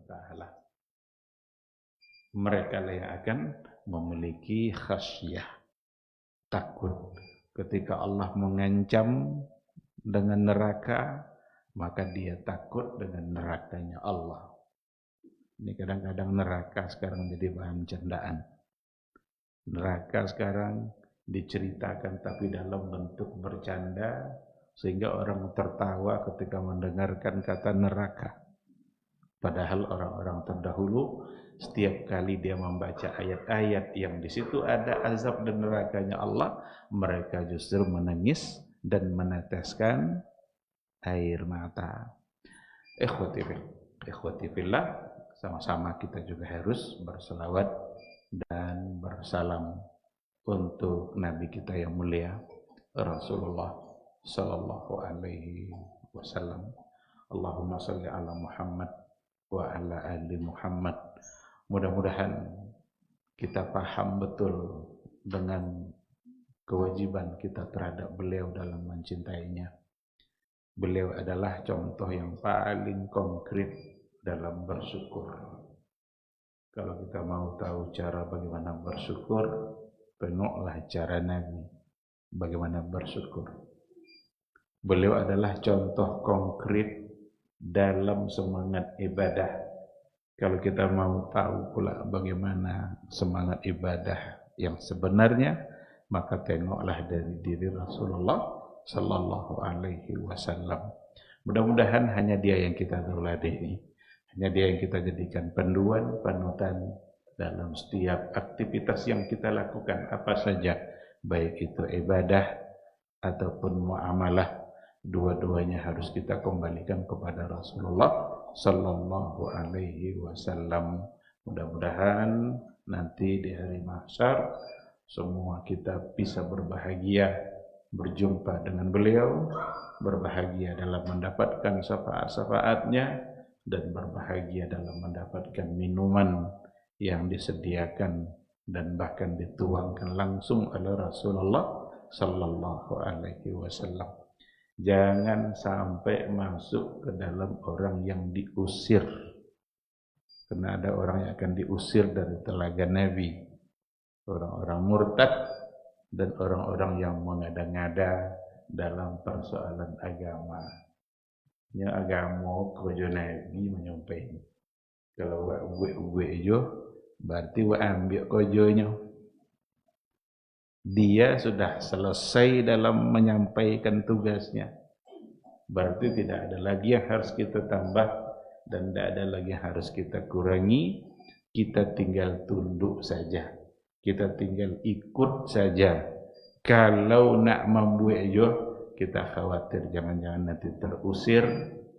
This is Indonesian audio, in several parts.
taala. Mereka lah yang akan memiliki khasyah, takut. Ketika Allah mengancam dengan neraka, maka dia takut dengan nerakanya Allah. Ini kadang-kadang neraka sekarang jadi bahan candaan. Neraka sekarang diceritakan tapi dalam bentuk bercanda, sehingga orang tertawa ketika mendengarkan kata neraka. Padahal orang-orang terdahulu setiap kali dia membaca ayat-ayat yang di situ ada azab dan nerakanya Allah, mereka justru menangis dan meneteskan air mata. Ikhwati fillah, sama-sama kita juga harus berselawat dan bersalam untuk Nabi kita yang mulia Rasulullah sallallahu alaihi wasallam. Allahumma salli ala Muhammad wa ala ali Muhammad. Mudah-mudahan kita paham betul dengan kewajiban kita terhadap beliau dalam mencintainya. Beliau adalah contoh yang paling konkret dalam bersyukur. Kalau kita mau tahu cara bagaimana bersyukur, tengoklah cara Nabi bagaimana bersyukur. Beliau adalah contoh konkret dalam semangat ibadah. Kalau kita mau tahu pula bagaimana semangat ibadah yang sebenarnya, maka tengoklah dari diri Rasulullah sallallahu alaihi wasallam. Mudah-mudahan hanya dia yang kita teladani, hanya dia yang kita jadikan panduan, panutan dalam setiap aktivitas yang kita lakukan, apa saja, baik itu ibadah ataupun muamalah. Dua-duanya harus kita kembalikan kepada Rasulullah sallallahu alaihi wasallam. Mudah-mudahan nanti di hari mahsyar semua kita bisa berbahagia berjumpa dengan beliau, berbahagia dalam mendapatkan syafaat-syafaatnya, dan berbahagia dalam mendapatkan minuman yang disediakan dan bahkan dituangkan langsung oleh Rasulullah sallallahu alaihi wasallam. Jangan sampai masuk ke dalam orang yang diusir. Karena ada orang yang akan diusir dari telaga Nabi. Orang-orang murtad dan orang-orang yang mengada-ngada dalam persoalan agama. Yang agama kerja Nabi menyampaikan. Kalau buat je, berarti ambil kerjanya. Dia sudah selesai dalam menyampaikan tugasnya. Berarti tidak ada lagi yang harus kita tambah dan tidak ada lagi yang harus kita kurangi. Kita tinggal tunduk saja. Kita tinggal ikut saja. Kalau nak membuat jo, kita khawatir jangan-jangan nanti terusir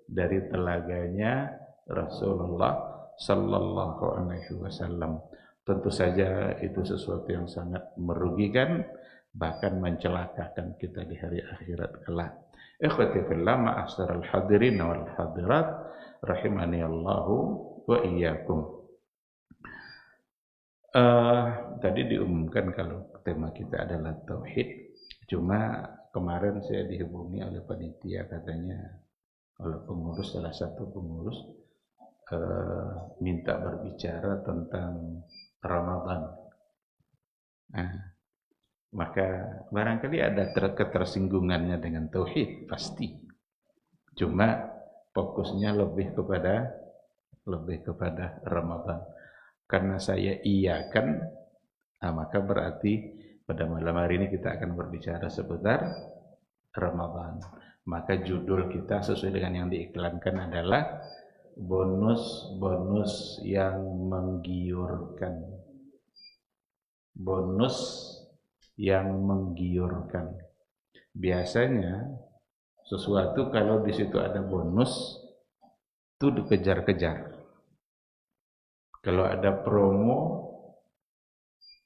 dari telaganya Rasulullah sallallahu alaihi wasallam. Tentu saja itu sesuatu yang sangat merugikan, bahkan mencelakakan kita di hari akhirat kelak. Ikhwati fillah, ma'asyiral hadirin wal hadirat, rahimani Allahu wa iyyakum. Tadi diumumkan kalau tema kita adalah tauhid. Cuma kemarin saya dihubungi oleh panitia, katanya oleh pengurus, salah satu pengurus minta berbicara tentang Ramadan. Nah, maka barangkali ada ketersinggungannya dengan tauhid, pasti. Cuma fokusnya lebih kepada Ramadan. Karena saya iyakan, maka berarti pada malam hari ini kita akan berbicara seputar Ramadan. Maka judul kita sesuai dengan yang diiklankan adalah bonus-bonus yang menggiurkan. Bonus yang menggiurkan. Biasanya sesuatu kalau di situ ada bonus itu dikejar-kejar. Kalau ada promo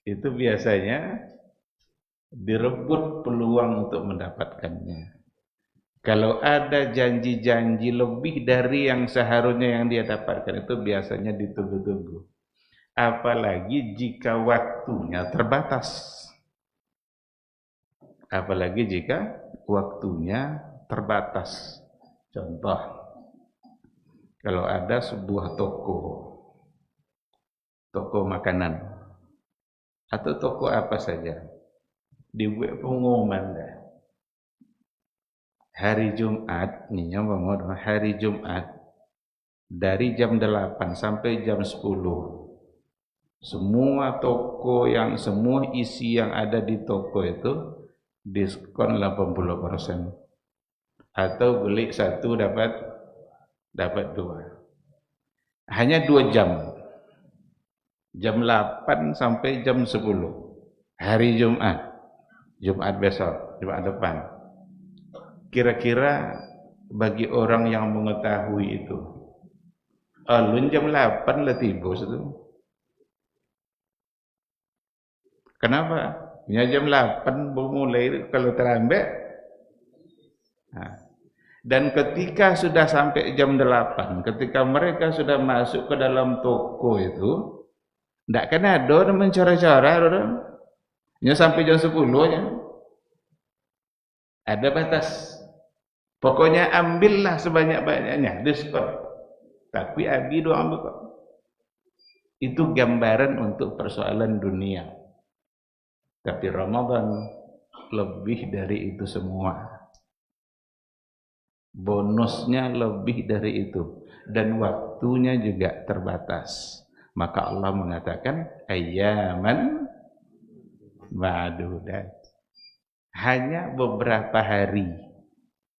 itu biasanya direbut peluang untuk mendapatkannya. Kalau ada janji-janji lebih dari yang seharusnya yang dia dapatkan, itu biasanya ditunggu-tunggu. Apalagi jika waktunya terbatas. Apalagi jika waktunya terbatas. Contoh, Kalau ada sebuah toko makanan, atau toko apa saja, dibuat pengumuman dah. Hari Jumat, nih yang bangun hari Jumat, dari jam 8 sampai jam 10, semua toko semua isi yang ada di toko itu diskon 80%. Atau beli satu dapat 2. Hanya 2 jam. Jam 8 sampai jam 10. Hari Jumat. Jumat besok, Jumat depan. Kira-kira bagi orang yang mengetahui itu, alun jam 8 lah tiba itu. Kenapa? Ya jam 8 mulai kalau terlambat. Dan ketika sudah sampai jam 8, ketika mereka sudah masuk ke dalam toko itu, tidak kan ada orang mencara-cara orang. Ya sampai jam 10 ya. Ada batas. Pokoknya ambillah sebanyak-banyaknya diskon. Tapi abi doang ambil kok. Itu gambaran untuk persoalan dunia. Tapi Ramadan lebih dari itu semua. Bonusnya lebih dari itu, dan waktunya juga terbatas. Maka Allah mengatakan ayyaman ma'dudat, hanya beberapa hari.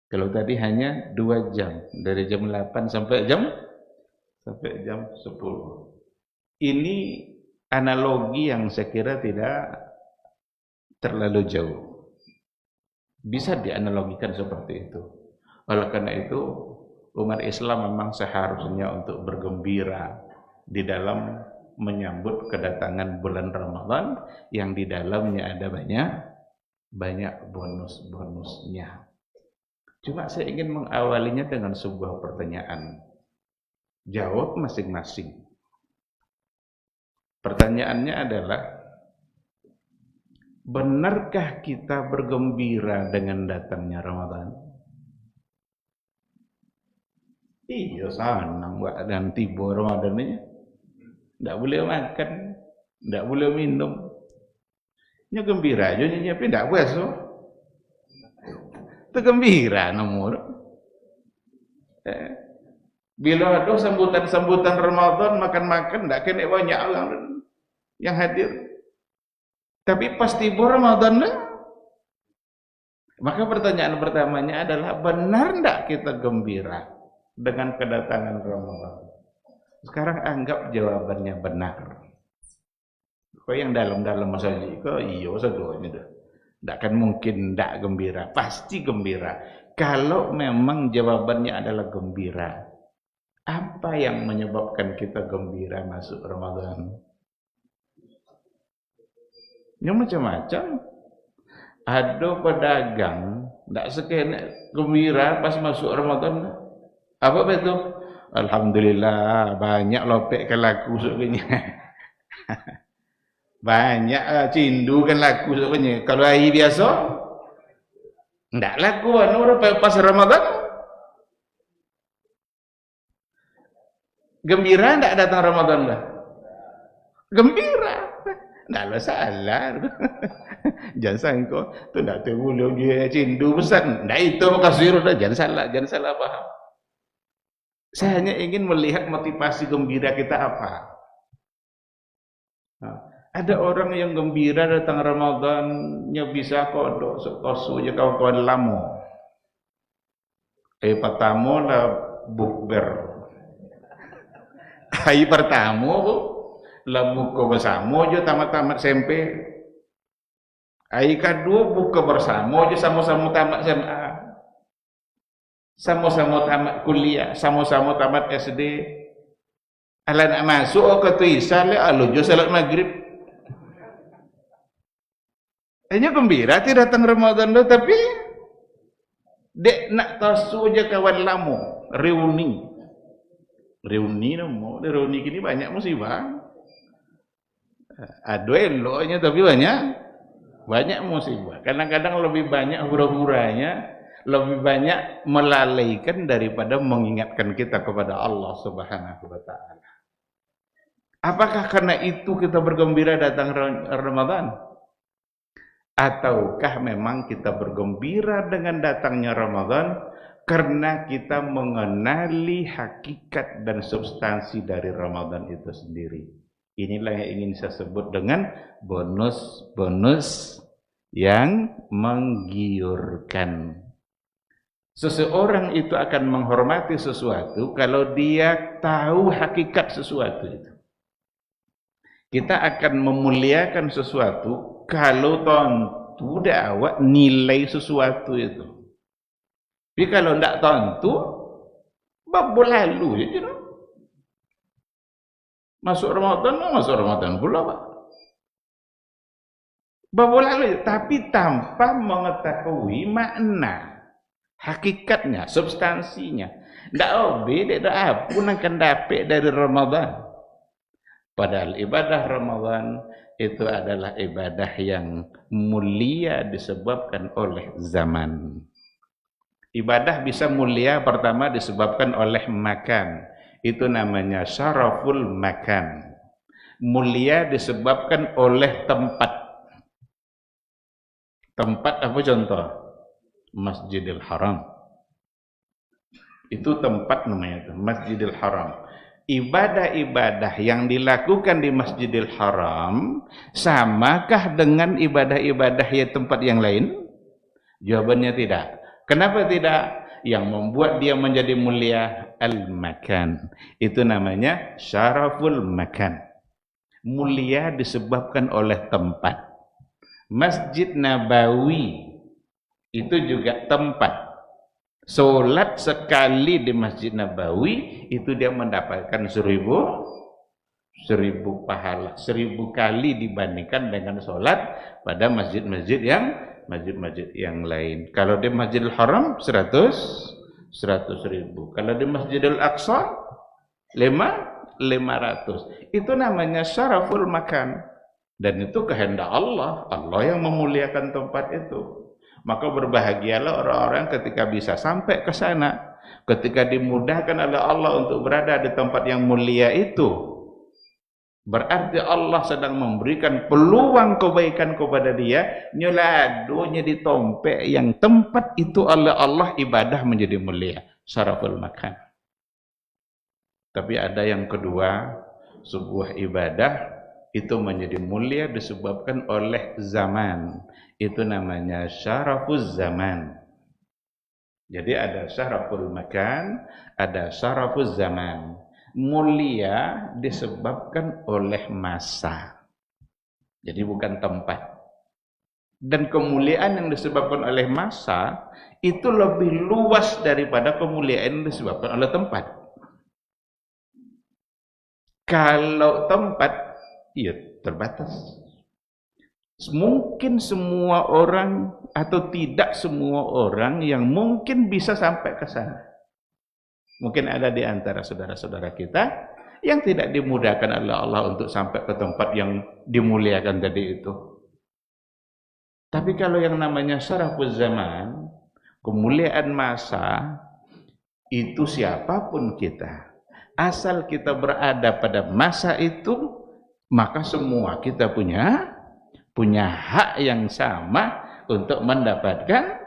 Kalau tadi hanya 2 jam, dari jam 8 sampai jam 10. Ini analogi yang saya kira tidak terlalu jauh. Bisa dianalogikan seperti itu. Oleh karena itu, umat Islam memang seharusnya untuk bergembira di dalam menyambut kedatangan bulan Ramadan yang di dalamnya ada banyak bonus-bonusnya. Cuma saya ingin mengawalinya dengan sebuah pertanyaan. Jawab masing-masing. Pertanyaannya adalah, benarkah kita bergembira dengan datangnya Ramadan? Iya senang buat dan tiba Ramadan ini. Tak boleh makan, tak boleh minum. Nya gembira aja nya tapi tak puasa. Tu gembira nomor. Bila ada sambutan Ramadan makan-makan tak kena banyak orang yang hadir. Tapi pas tiba Ramadan dah. Maka pertanyaan pertamanya adalah, benar tak kita gembira dengan kedatangan Ramadan? Sekarang anggap jawabannya benar. Kau yang dalam-dalam saja, kau iyo sedoanya dah. Tak akan mungkin tak gembira, pasti gembira. Kalau memang jawabannya adalah gembira, apa yang menyebabkan kita gembira masuk Ramadan? Yang macam-macam. Ada pedagang tak sekena gembira pas masuk Ramadan. Apa betul? Alhamdulillah banyak lopek kan laku sebenarnya. Banyak cindu kan laku sebenarnya. Kalau hari biasa enggak laku pas Ramadan. Gembira enggak datang Ramadan dah? Gembira. Enggak ada salah. Jangan sangka tu enggak boleh dia cindu besar. Enggak itu makasih dah, jangan salah paham. Saya hanya ingin melihat motivasi gembira kita apa. Ada orang yang gembira datang Ramadannya bisa kodok sekosu je kawan-kawan lama. Pertama lah bukber. Hari pertama lah buka bersama je tamat-tamat SMP. Hari kedua buka bersama je sama-sama tamat SMA. Sama-sama tamat kuliah, sama-sama tamat SD. Ala nak masuk ke tuisan le alu jo salat maghrib. Hanya gembira ti datang Ramadan tu, tapi dek nak tasu je kawan lama, reuni kini banyak musibah. Ada eloknya tapi banyak musibah. Kadang-kadang lebih banyak hura-huranya, lebih banyak melalaikan daripada mengingatkan kita kepada Allah Subhanahu wa taala. Apakah karena itu kita bergembira datang Ramadan? Ataukah memang kita bergembira dengan datangnya Ramadan karena kita mengenali hakikat dan substansi dari Ramadan itu sendiri? Inilah yang ingin saya sebut dengan bonus-bonus yang menggiurkan. Seseorang itu akan menghormati sesuatu kalau dia tahu hakikat sesuatu itu. Kita akan memuliakan sesuatu kalau tentu awak nilai sesuatu itu. Tapi kalau tidak tentu, babu lalu je. Masuk Ramadan pula Pak. Babu lalu, tapi tanpa mengetahui makna, hakikatnya, substansinya. Tidak tidak apa pun akan dapat dari Ramadan. Padahal ibadah Ramadan itu adalah ibadah yang mulia disebabkan oleh zaman. Ibadah bisa mulia pertama disebabkan oleh makan. Itu namanya syaraful makan. Mulia disebabkan oleh tempat. Tempat apa contoh? Masjidil Haram. Itu tempat namanya itu, Masjidil Haram. Ibadah-ibadah yang dilakukan di Masjidil Haram samakah dengan ibadah-ibadah di tempat yang lain? Jawabannya tidak. Kenapa tidak? Yang membuat dia menjadi mulia al-makan. Itu namanya syaraful makan. Mulia disebabkan oleh tempat. Masjid Nabawi itu juga tempat. Solat sekali di Masjid Nabawi itu dia mendapatkan 1000 pahala, 1000 kali dibandingkan dengan solat pada masjid-masjid yang lain. Kalau di Masjidil Haram 100.000. Kalau di Masjidil Aqsa 500. Itu namanya syaraful makan. Dan itu kehendak Allah. Allah yang memuliakan tempat itu. Maka berbahagialah orang-orang ketika bisa sampai ke sana, ketika dimudahkan oleh Allah untuk berada di tempat yang mulia itu. Berarti Allah sedang memberikan peluang kebaikan kepada dia, nyeladunya ditompek yang tempat itu oleh Allah ibadah menjadi mulia, syaraful makan. Tapi ada yang kedua, sebuah ibadah itu menjadi mulia disebabkan oleh zaman. Itu namanya syarafuz zaman. Jadi ada syaraful makan, ada syarafuz zaman. Mulia disebabkan oleh masa. Jadi bukan tempat. Dan kemuliaan yang disebabkan oleh masa itu lebih luas daripada kemuliaan yang disebabkan oleh tempat. Kalau tempat, ya terbatas. Mungkin semua orang atau tidak semua orang yang mungkin bisa sampai ke sana. Mungkin ada di antara saudara-saudara kita yang tidak dimudahkan oleh Allah untuk sampai ke tempat yang dimuliakan tadi itu. Tapi kalau yang namanya syarafuz zaman, kemuliaan masa, itu siapapun kita, asal kita berada pada masa itu, maka semua kita punya hak yang sama untuk mendapatkan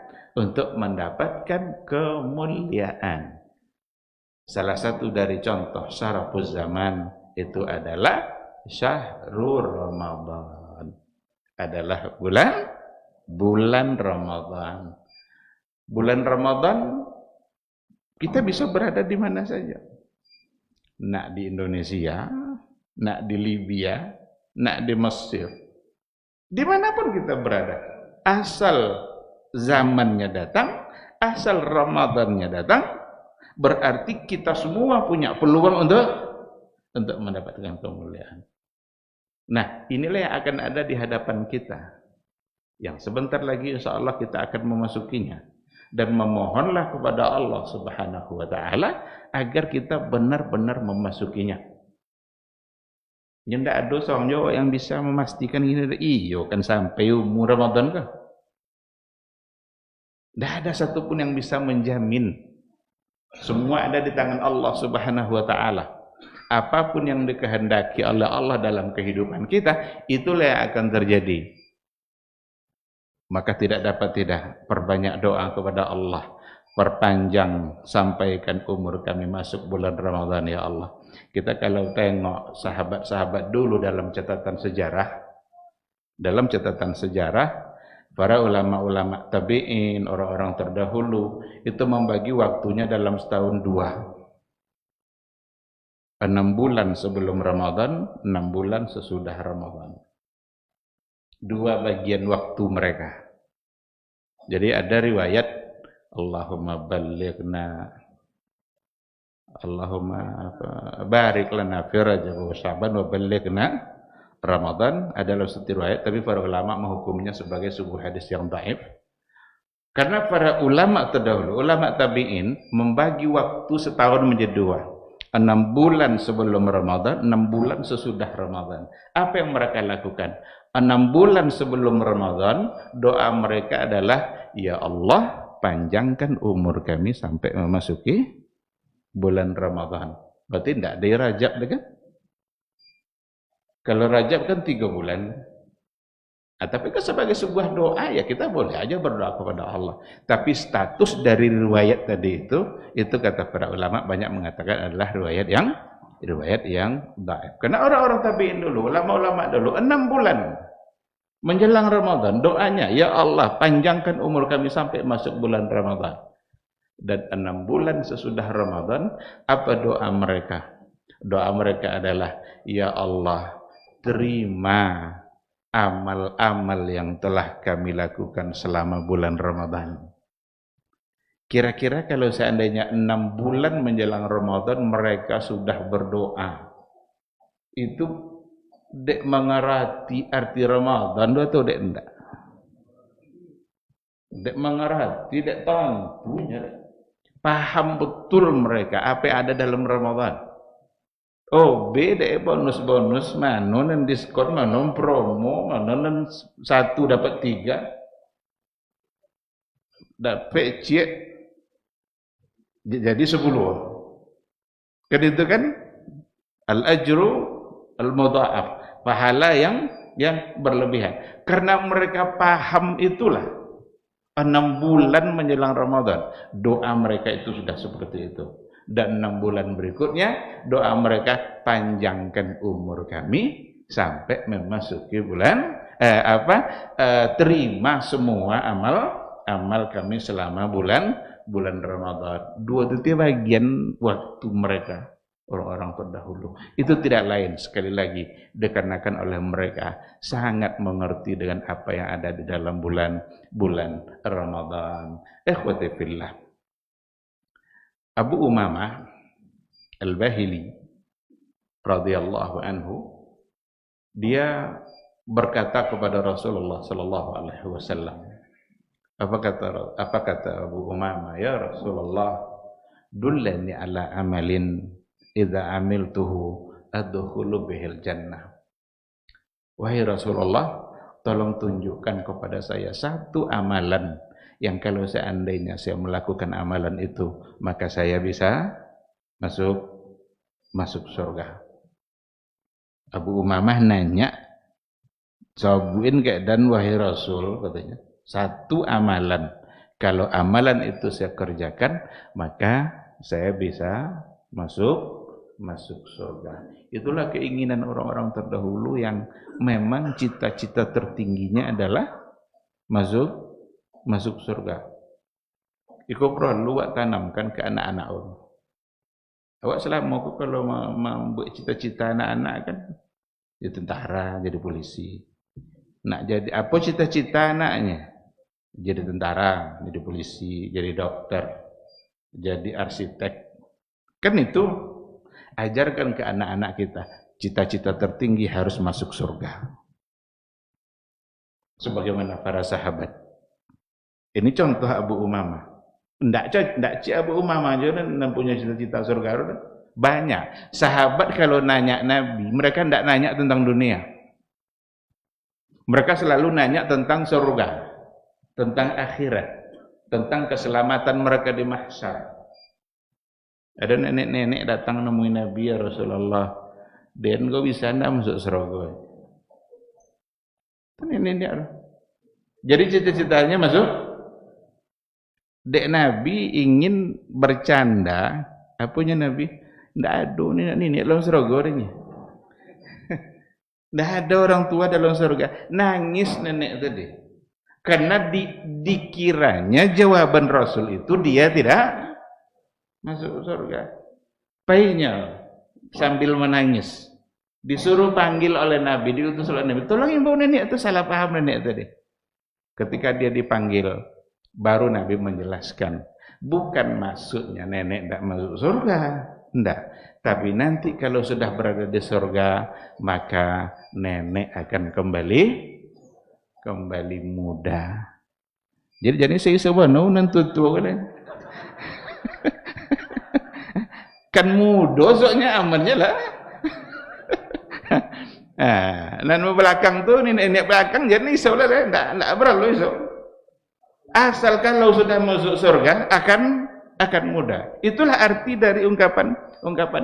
kemuliaan. Salah satu dari contoh syarafuz zaman itu adalah syahrul Ramadan. Adalah bulan Ramadan. Bulan Ramadan kita bisa berada di mana saja. Nak di Indonesia, nak di Libya, nak di Mesir. Dimanapun kita berada, asal zamannya datang, asal Ramadannya datang, berarti kita semua punya peluang untuk mendapatkan kemuliaan. Nah, inilah yang akan ada di hadapan kita, yang sebentar lagi insya Allah kita akan memasukinya, dan memohonlah kepada Allah Subhanahu wa taala agar kita benar-benar memasukinya. Yang tidak ada seorang Jawa yang bisa memastikan ini. Iyo kan sampai umur Ramadan kah? Tidak ada satupun yang bisa menjamin. Semua ada di tangan Allah Subhanahu wa Ta'ala. Apapun yang dikehendaki oleh Allah dalam kehidupan kita, itulah yang akan terjadi. Maka tidak dapat tidak perbanyak doa kepada Allah. Perpanjang, sampaikan umur kami masuk bulan Ramadan ya Allah. Kita kalau tengok sahabat-sahabat dulu dalam catatan sejarah, para ulama-ulama tabi'in, orang-orang terdahulu, itu membagi waktunya dalam setahun 6 bulan sebelum Ramadan, 6 bulan sesudah Ramadan. 2 bagian waktu mereka. Jadi ada riwayat, Allahumma barik lana fi Rajab wa Sya'ban wa ballighna Ramadan. Adalah satu riwayat, tapi para ulama menghukumnya sebagai sebuah hadis yang dhaif. Karena para ulama terdahulu, ulama tabi'in, membagi waktu setahun menjadi 2. 6 bulan sebelum Ramadan, 6 bulan sesudah Ramadan. Apa yang mereka lakukan? 6 bulan sebelum Ramadan, doa mereka adalah, ya Allah, panjangkan umur kami sampai memasuki bulan Ramadan. Berarti tidak ada Rajab, kan? Kalau Rajab kan 3 bulan. Tapi kan sebagai sebuah doa, ya kita boleh aja berdoa kepada Allah. Tapi status dari riwayat tadi itu kata para ulama banyak mengatakan adalah riwayat yang dhaif. Karena orang-orang tabi'in dulu, ulama-ulama dulu, 6 bulan menjelang Ramadan, doanya, ya Allah, panjangkan umur kami sampai masuk bulan Ramadan. Dan 6 bulan sesudah Ramadan, apa doa mereka? Doa mereka adalah, ya Allah, terima amal-amal yang telah kami lakukan selama bulan Ramadan. Kira-kira kalau seandainya 6 bulan menjelang Ramadan mereka sudah berdoa, itu dek mengerti arti Ramadan atau dek enggak? Dek mengerti, dek punya, paham betul mereka apa yang ada dalam Ramadan. Oh, beda bonus-bonus, mana dan diskon, mana promo, mana 1 dapat 3, dapat cek jadi 10. Kan itu kan al-ajru al-mudha'af, pahala yang berlebihan. Karena mereka paham itulah, 6 bulan menjelang Ramadan, doa mereka itu sudah seperti itu. Dan 6 bulan berikutnya, doa mereka, panjangkan umur kami sampai memasuki bulan terima semua amal kami selama bulan Ramadan. 2 itu bagian waktu mereka, orang-orang terdahulu. Itu tidak lain, sekali lagi, dikarenakan oleh mereka sangat mengerti dengan apa yang ada di dalam bulan Ramadan. Ikhwati fillah, Abu Umamah Al-Bahili radhiyallahu anhu, dia berkata kepada Rasulullah sallallahu alaihi wasallam. Apa kata Abu Umamah? Ya Rasulullah, dullani ala amalin idza amiltuhu adkhulu bihil jannah. Wahai Rasulullah, tolong tunjukkan kepada saya satu amalan yang kalau seandainya saya melakukan amalan itu, maka saya bisa masuk surga. Abu Umamah nanya, jawabuin keadaan wahai Rasul, katanya, satu amalan, kalau amalan itu saya kerjakan, maka saya bisa masuk surga. Itulah keinginan orang-orang terdahulu yang memang cita-cita tertingginya adalah masuk surga. Iku perlu awak tanamkan ke anak-anak orang. Awak selama aku kalau membuat cita-cita anak-anak kan, jadi tentara, jadi polisi. Nak jadi apa cita-cita anaknya? Jadi tentara, jadi polisi, jadi dokter, jadi arsitek. Kan itu, ajarkan ke anak-anak kita, cita-cita tertinggi harus masuk surga. Sebagaimana para sahabat. Ini contoh Abu Umamah. Ndak Abu Umamah aja dan punya cita-cita surga. Banyak. Sahabat kalau nanya Nabi, mereka ndak nanya tentang dunia. Mereka selalu nanya tentang surga, tentang akhirat, tentang keselamatan mereka di mahsyar. Ada nenek-nenek datang nemuin Nabi, ya Rasulullah, dan kau bisa ndak masuk surga? Nenek-nenek. Jadi cita-citanya masuk. Dek Nabi ingin bercanda, apanya Nabi? Ndak ada nenek dalam surga orangnya. Ndak ada orang tua dalam surga. Nangis nenek tadi. Karena dikiranya jawaban Rasul itu dia tidak masuk surga. Pahinya sambil menangis. Disuruh panggil oleh Nabi, diutus oleh Nabi. Tolong ibu nenek itu salah paham nenek tadi. Ketika dia dipanggil, baru Nabi menjelaskan. Bukan maksudnya nenek tidak masuk surga. Tidak. Tapi nanti kalau sudah berada di surga, maka nenek akan kembali muda. Jadi saya sebenarnya nanti tua kan muda soalnya amannya lah. Dan belakang tuh nenek belakang jadi isolah deh, enggak perlu iso. Asal kalau sudah masuk surga akan muda. Itulah arti dari ungkapan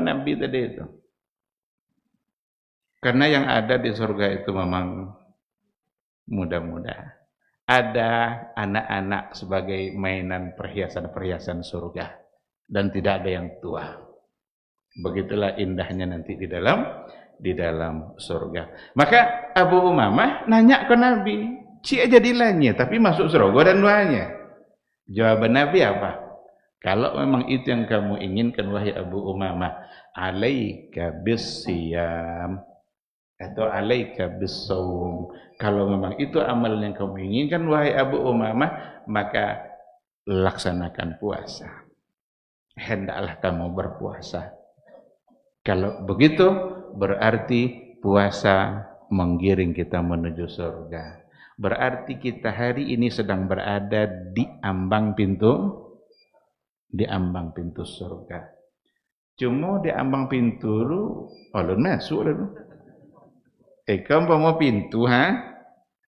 Nabi tadi itu. Karena yang ada di surga itu memang muda-muda. Ada anak-anak sebagai mainan perhiasan-perhiasan surga dan tidak ada yang tua. Begitulah indahnya nanti di dalam surga. Maka Abu Umamah nanya ke Nabi, "Cik jadilannya tapi masuk surga dan duanya?" Jawaban Nabi apa? "Kalau memang itu yang kamu inginkan wahai Abu Umamah, alaika bis-siyam atau alaika bis-shaum. Kalau memang itu amal yang kamu inginkan wahai Abu Umamah, maka laksanakan puasa. Hendaklah kamu berpuasa. Kalau begitu berarti puasa menggiring kita menuju surga. Berarti kita hari ini sedang berada di ambang pintu surga. Cuma di ambang pintu lu ulun masuk lalu. Kamu mau pintu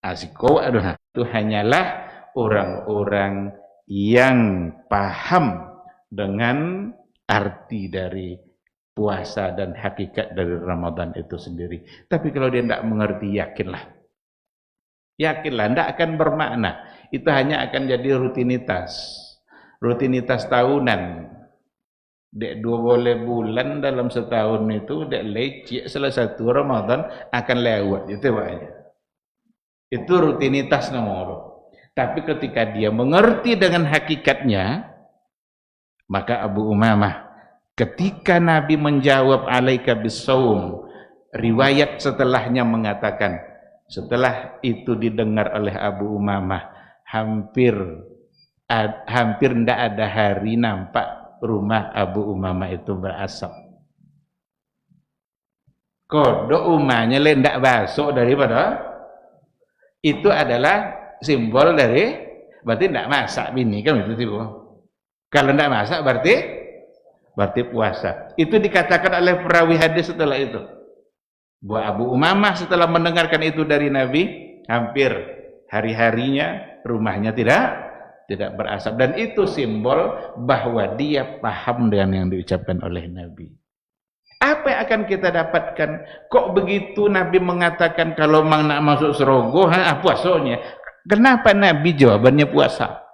asiko aduh. Itu hanyalah orang-orang yang paham dengan arti dari puasa dan hakikat dari Ramadan itu sendiri. Tapi kalau dia tidak mengerti, yakinlah, tidak akan bermakna. Itu hanya akan jadi rutinitas tahunan. Dek 2 bulan dalam setahun itu dek lecik salah satu Ramadan akan lewat itu banyak. Itu rutinitas nomor. Tapi ketika dia mengerti dengan hakikatnya, maka Abu Umamah ketika Nabi menjawab alaika bis-shaum, riwayat setelahnya mengatakan, setelah itu didengar oleh Abu Umamah, hampir tidak ada hari nampak rumah Abu Umamah itu berasap. Kodok umahnya lendak basok daripada itu adalah simbol dari berarti tidak masak bini kan itu tiba. Kalau tidak masak berarti puasa. Itu dikatakan oleh perawi hadis setelah itu. Bahwa Abu Umamah setelah mendengarkan itu dari Nabi, hampir hari-harinya rumahnya tidak berasap, dan itu simbol bahwa dia paham dengan yang diucapkan oleh Nabi. Apa yang akan kita dapatkan? Kok begitu Nabi mengatakan kalau nak masuk surga, puasanya? Kenapa Nabi jawabannya puasa?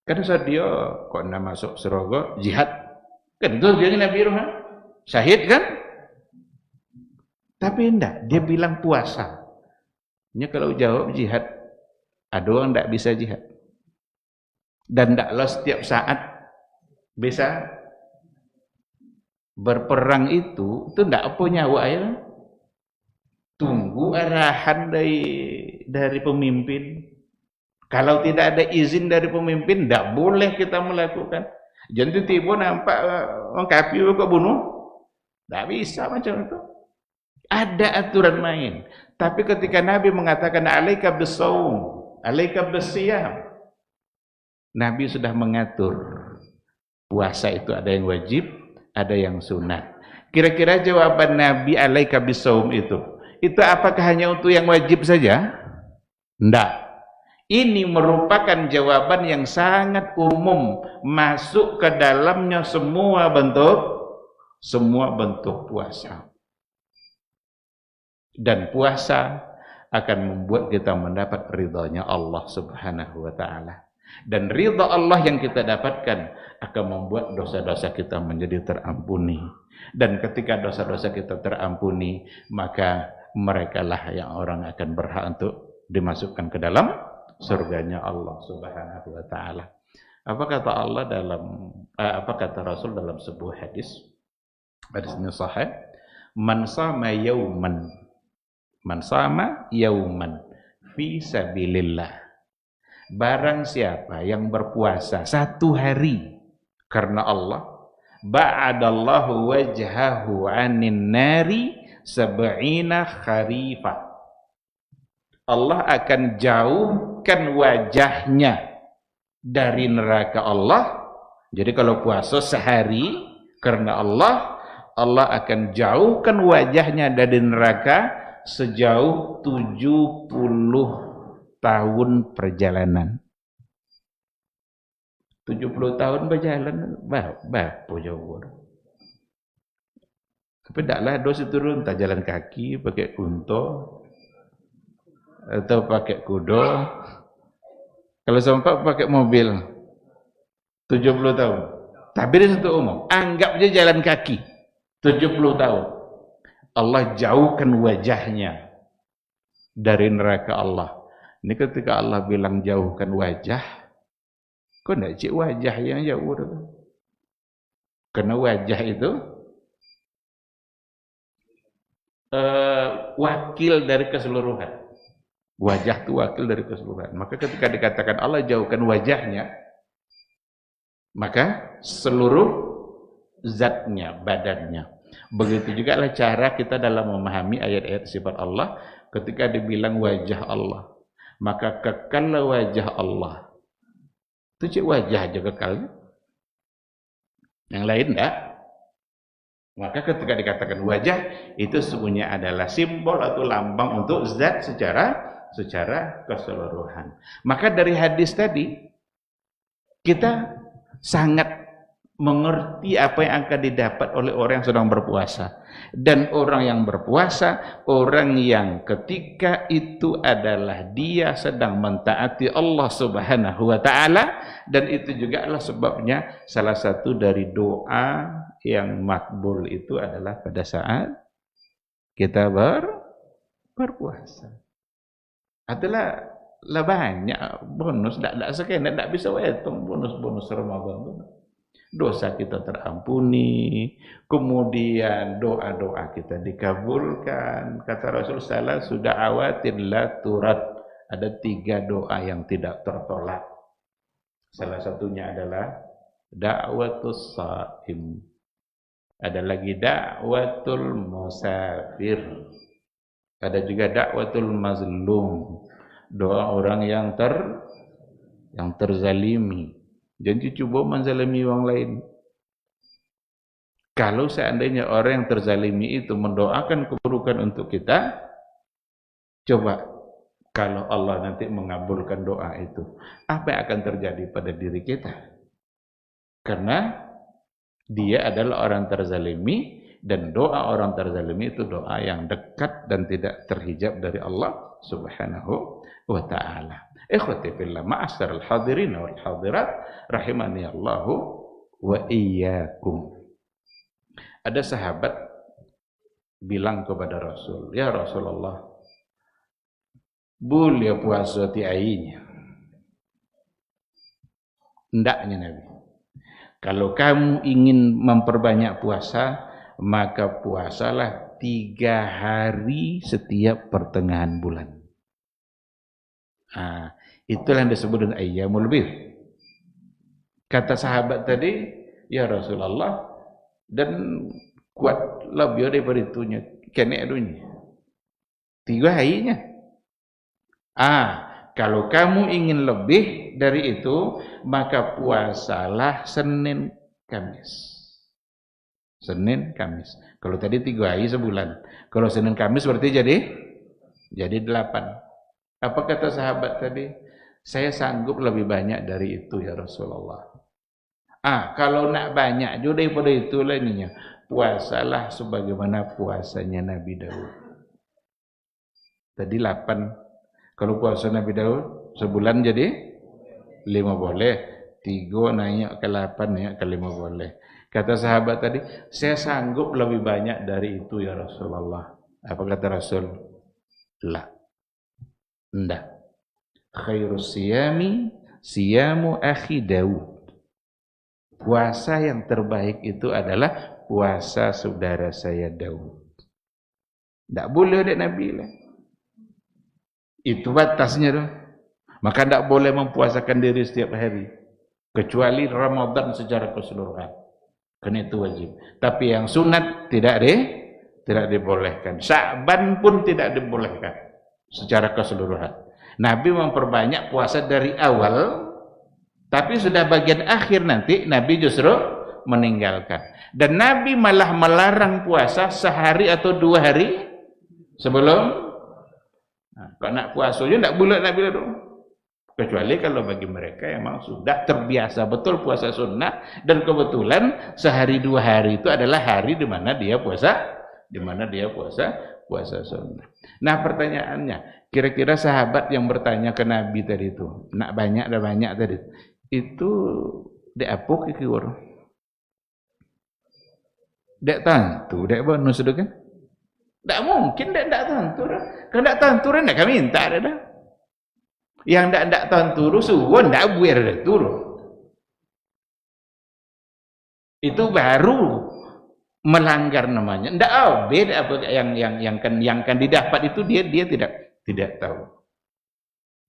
Karena dia kok nak masuk surga jihad. Kan itu dia Nabi syahid kan? Tapi enggak, dia bilang puasa. Ini kalau jawab jihad, ada orang enggak bisa jihad. Dan tidaklah setiap saat bisa berperang itu tidak punya nyawa ya. Tunggu arahan dari pemimpin. Kalau tidak ada izin dari pemimpin, tidak boleh kita melakukan. Jadi tiba nampak orang kafir kok bunuh, tidak bisa macam itu. Ada aturan main. Tapi ketika Nabi mengatakan alaika bis-shaum, alaika bis-siyam, Nabi sudah mengatur puasa itu ada yang wajib, ada yang sunat. Kira-kira jawaban Nabi alaika bis-shaum itu apakah hanya untuk yang wajib saja? Enggak. Ini merupakan jawaban yang sangat umum, masuk ke dalamnya semua bentuk puasa. Dan puasa akan membuat kita mendapat ridhanya Allah Subhanahu wa taala. Dan ridha Allah yang kita dapatkan akan membuat dosa-dosa kita menjadi terampuni. Dan ketika dosa-dosa kita terampuni, maka merekalah yang orang akan berhak untuk dimasukkan ke dalam surganya Allah Subhanahu wa taala. Apa kata Allah apa kata Rasul dalam sebuah hadisnya sahih, man sama yauman fi sabilillah. Barang siapa yang berpuasa satu hari karena Allah, ba'adallahu wajhahu 'anin nari sab'ina kharifah. Allah akan jauhkan wajahnya dari neraka Allah. Jadi kalau puasa sehari karena Allah, Allah akan jauhkan wajahnya dari neraka sejauh 70 tahun perjalanan. 70 tahun berjalan, berapa jauh. Tapi taklah dosa turun, tak jalan kaki, pakai unta, atau pakai kuda. Kalau sempat pakai mobil, 70 tahun. Tapi ini satu umum, anggap aja jalan kaki, 70 tahun. Allah jauhkan wajahnya dari neraka Allah. Ini ketika Allah bilang jauhkan wajah, kok tidak cik wajah yang jauh itu? Karena wajah itu wakil dari keseluruhan. Wajah itu wakil dari keseluruhan. Maka ketika dikatakan Allah jauhkan wajahnya, maka seluruh zatnya, badannya. Begitu juga lah cara kita dalam memahami ayat-ayat sifat Allah. Ketika dibilang wajah Allah, maka kekallah wajah Allah. Itu cik wajah aja kekalnya, yang lain enggak. Maka ketika dikatakan wajah, itu sebenarnya adalah simbol atau lambang untuk zat secara keseluruhan. Maka dari hadis tadi kita sangat mengerti apa yang akan didapat oleh orang yang sedang berpuasa. Dan orang yang berpuasa, orang yang ketika itu adalah dia sedang mentaati Allah Subhanahu wa taala, dan itu juga adalah sebabnya salah satu dari doa yang makbul itu adalah pada saat kita berpuasa. Adalah banyak bonus, tidak sekian, tidak bisa hitung bonus Ramadan. Dosa kita terampuni, kemudian doa-doa kita dikabulkan. Kata Rasul sallallahu sudah awatin la turat. Ada 3 doa yang tidak tertolak. Salah satunya adalah da'watus shaim. Ada lagi da'watul musafir. Ada juga da'watul mazlum. Doa orang yang terzalimi. Jangan coba menzalimi orang lain. Kalau seandainya orang yang terzalimi itu mendoakan keburukan untuk kita, coba kalau Allah nanti mengabulkan doa itu, apa yang akan terjadi pada diri kita? Karena dia adalah orang terzalimi, dan doa orang terzalimi itu doa yang dekat dan tidak terhijab dari Allah Subhanahu wa ta'ala. Ikhwati fillah, ma'asyiral hadirin wal hadirat rahimani Allahu wa iyyakum. Ada sahabat bilang kepada Rasul, "Ya Rasulullah, boleh puasa ti ainya?" Hendaknya Nabi, kalau kamu ingin memperbanyak puasa, maka puasalah 3 hari setiap pertengahan bulan. Itulah yang disebut dengan ayyamul bidh. Kata sahabat tadi, "Ya Rasulullah, dan kuat lebih daripada itunya, kena dunia 3 harinya." Kalau kamu ingin lebih dari itu, maka puasalah Senin Kamis. Senin Kamis. Kalau tadi 3 hari sebulan, kalau Senin Kamis berarti jadi 8. Apa kata sahabat tadi? Saya sanggup lebih banyak dari itu ya Rasulullah. Kalau nak banyak juga daripada itu lah ininya. Puasalah sebagaimana puasanya Nabi Daud. Tadi 8. Kalau puasa Nabi Daud sebulan jadi 5 boleh. 3 naik ke 8, naik ke 5 boleh. Kata sahabat tadi, saya sanggup lebih banyak dari itu ya Rasulullah. Apa kata Rasul? La. Enggak. Khairus siyami siyamu akhi Daud. Puasa yang terbaik itu adalah puasa saudara saya Daud. Tidak boleh ada Nabi lah. Itu batasnya tuh. Maka tidak boleh mempuasakan diri setiap hari. Kecuali Ramadan secara keseluruhan. Karena itu wajib. Tapi yang sunat tidak dibolehkan. Sya'ban pun tidak dibolehkan secara keseluruhan. Nabi memperbanyak puasa dari awal, tapi sudah bagian akhir nanti Nabi justru meninggalkan. Dan Nabi malah melarang puasa sehari atau 2 hari sebelum. Kalau nak puasanya tidak boleh Nabi itu. Kecuali kalau bagi mereka yang memang sudah terbiasa betul puasa sunnah, dan kebetulan sehari 2 hari itu adalah hari di mana dia puasa, puasa sunnah. Nah pertanyaannya, kira-kira sahabat yang bertanya ke Nabi tadi itu, nak banyak dah banyak tadi, itu diapuk iki waro? Dek tentu, dek bonus itu kan? Tak mungkin dek tentu. Kalau tak tentu nak kami minta dah. Yang tak tentu suwon tak buir dah turun. Itu baru melanggar namanya. Ndak beda apa yang kan didapat itu dia tidak tahu.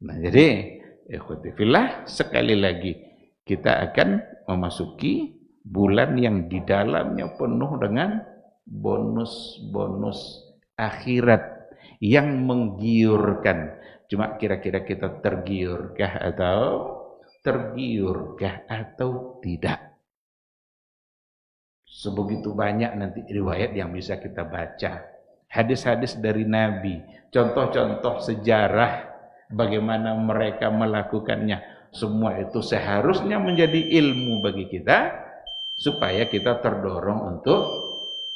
Nah, jadi ikhwati fillah, sekali lagi kita akan memasuki bulan yang di dalamnya penuh dengan bonus-bonus akhirat yang menggiurkan. Cuma kira-kira kita tergiurkah atau tidak? Sebegitu banyak nanti riwayat yang bisa kita baca. Hadis-hadis dari Nabi, contoh-contoh sejarah bagaimana mereka melakukannya. Semua itu seharusnya menjadi ilmu bagi kita, supaya kita terdorong untuk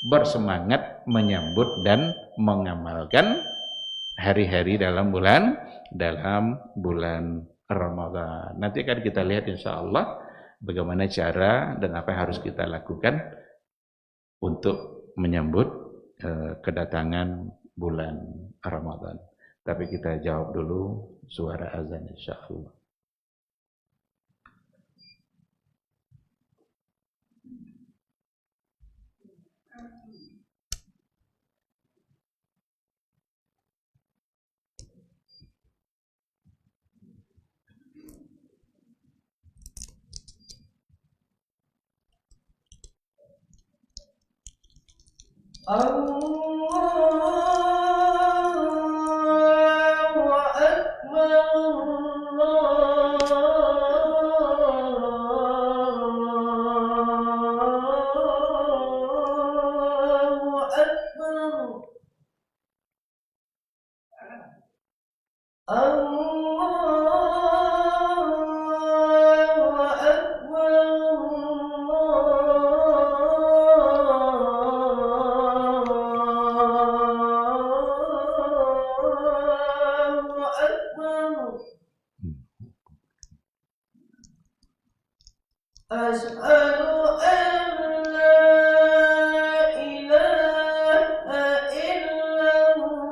bersemangat menyambut dan mengamalkan hari-hari dalam bulan Ramadan. Nanti akan kita lihat insyaallah bagaimana cara dan apa yang harus kita lakukan untuk menyambut kedatangan bulan Ramadan. Tapi kita jawab dulu suara azan insyaallah. Allahu Akbar, Allahu Akbar, Asyhadu an la ilaha illallah.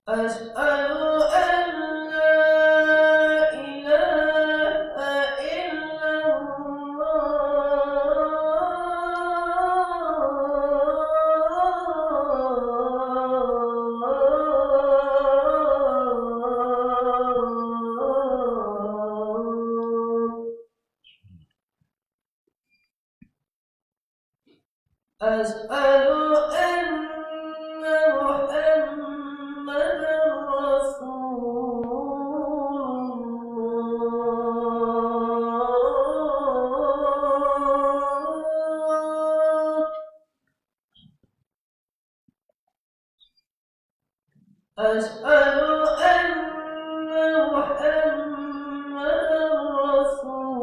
Asyhadu an la ilaha illallah. Asyhadu anna Muhammadan Rasulullah. أشهد أن محمدا رسول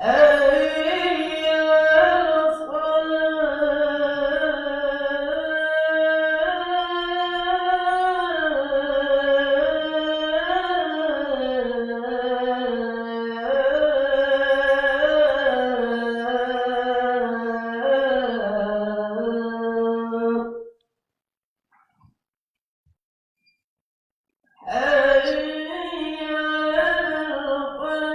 حي على الصلاة حي على الصلاة حي على الفلاح حي على الفلاح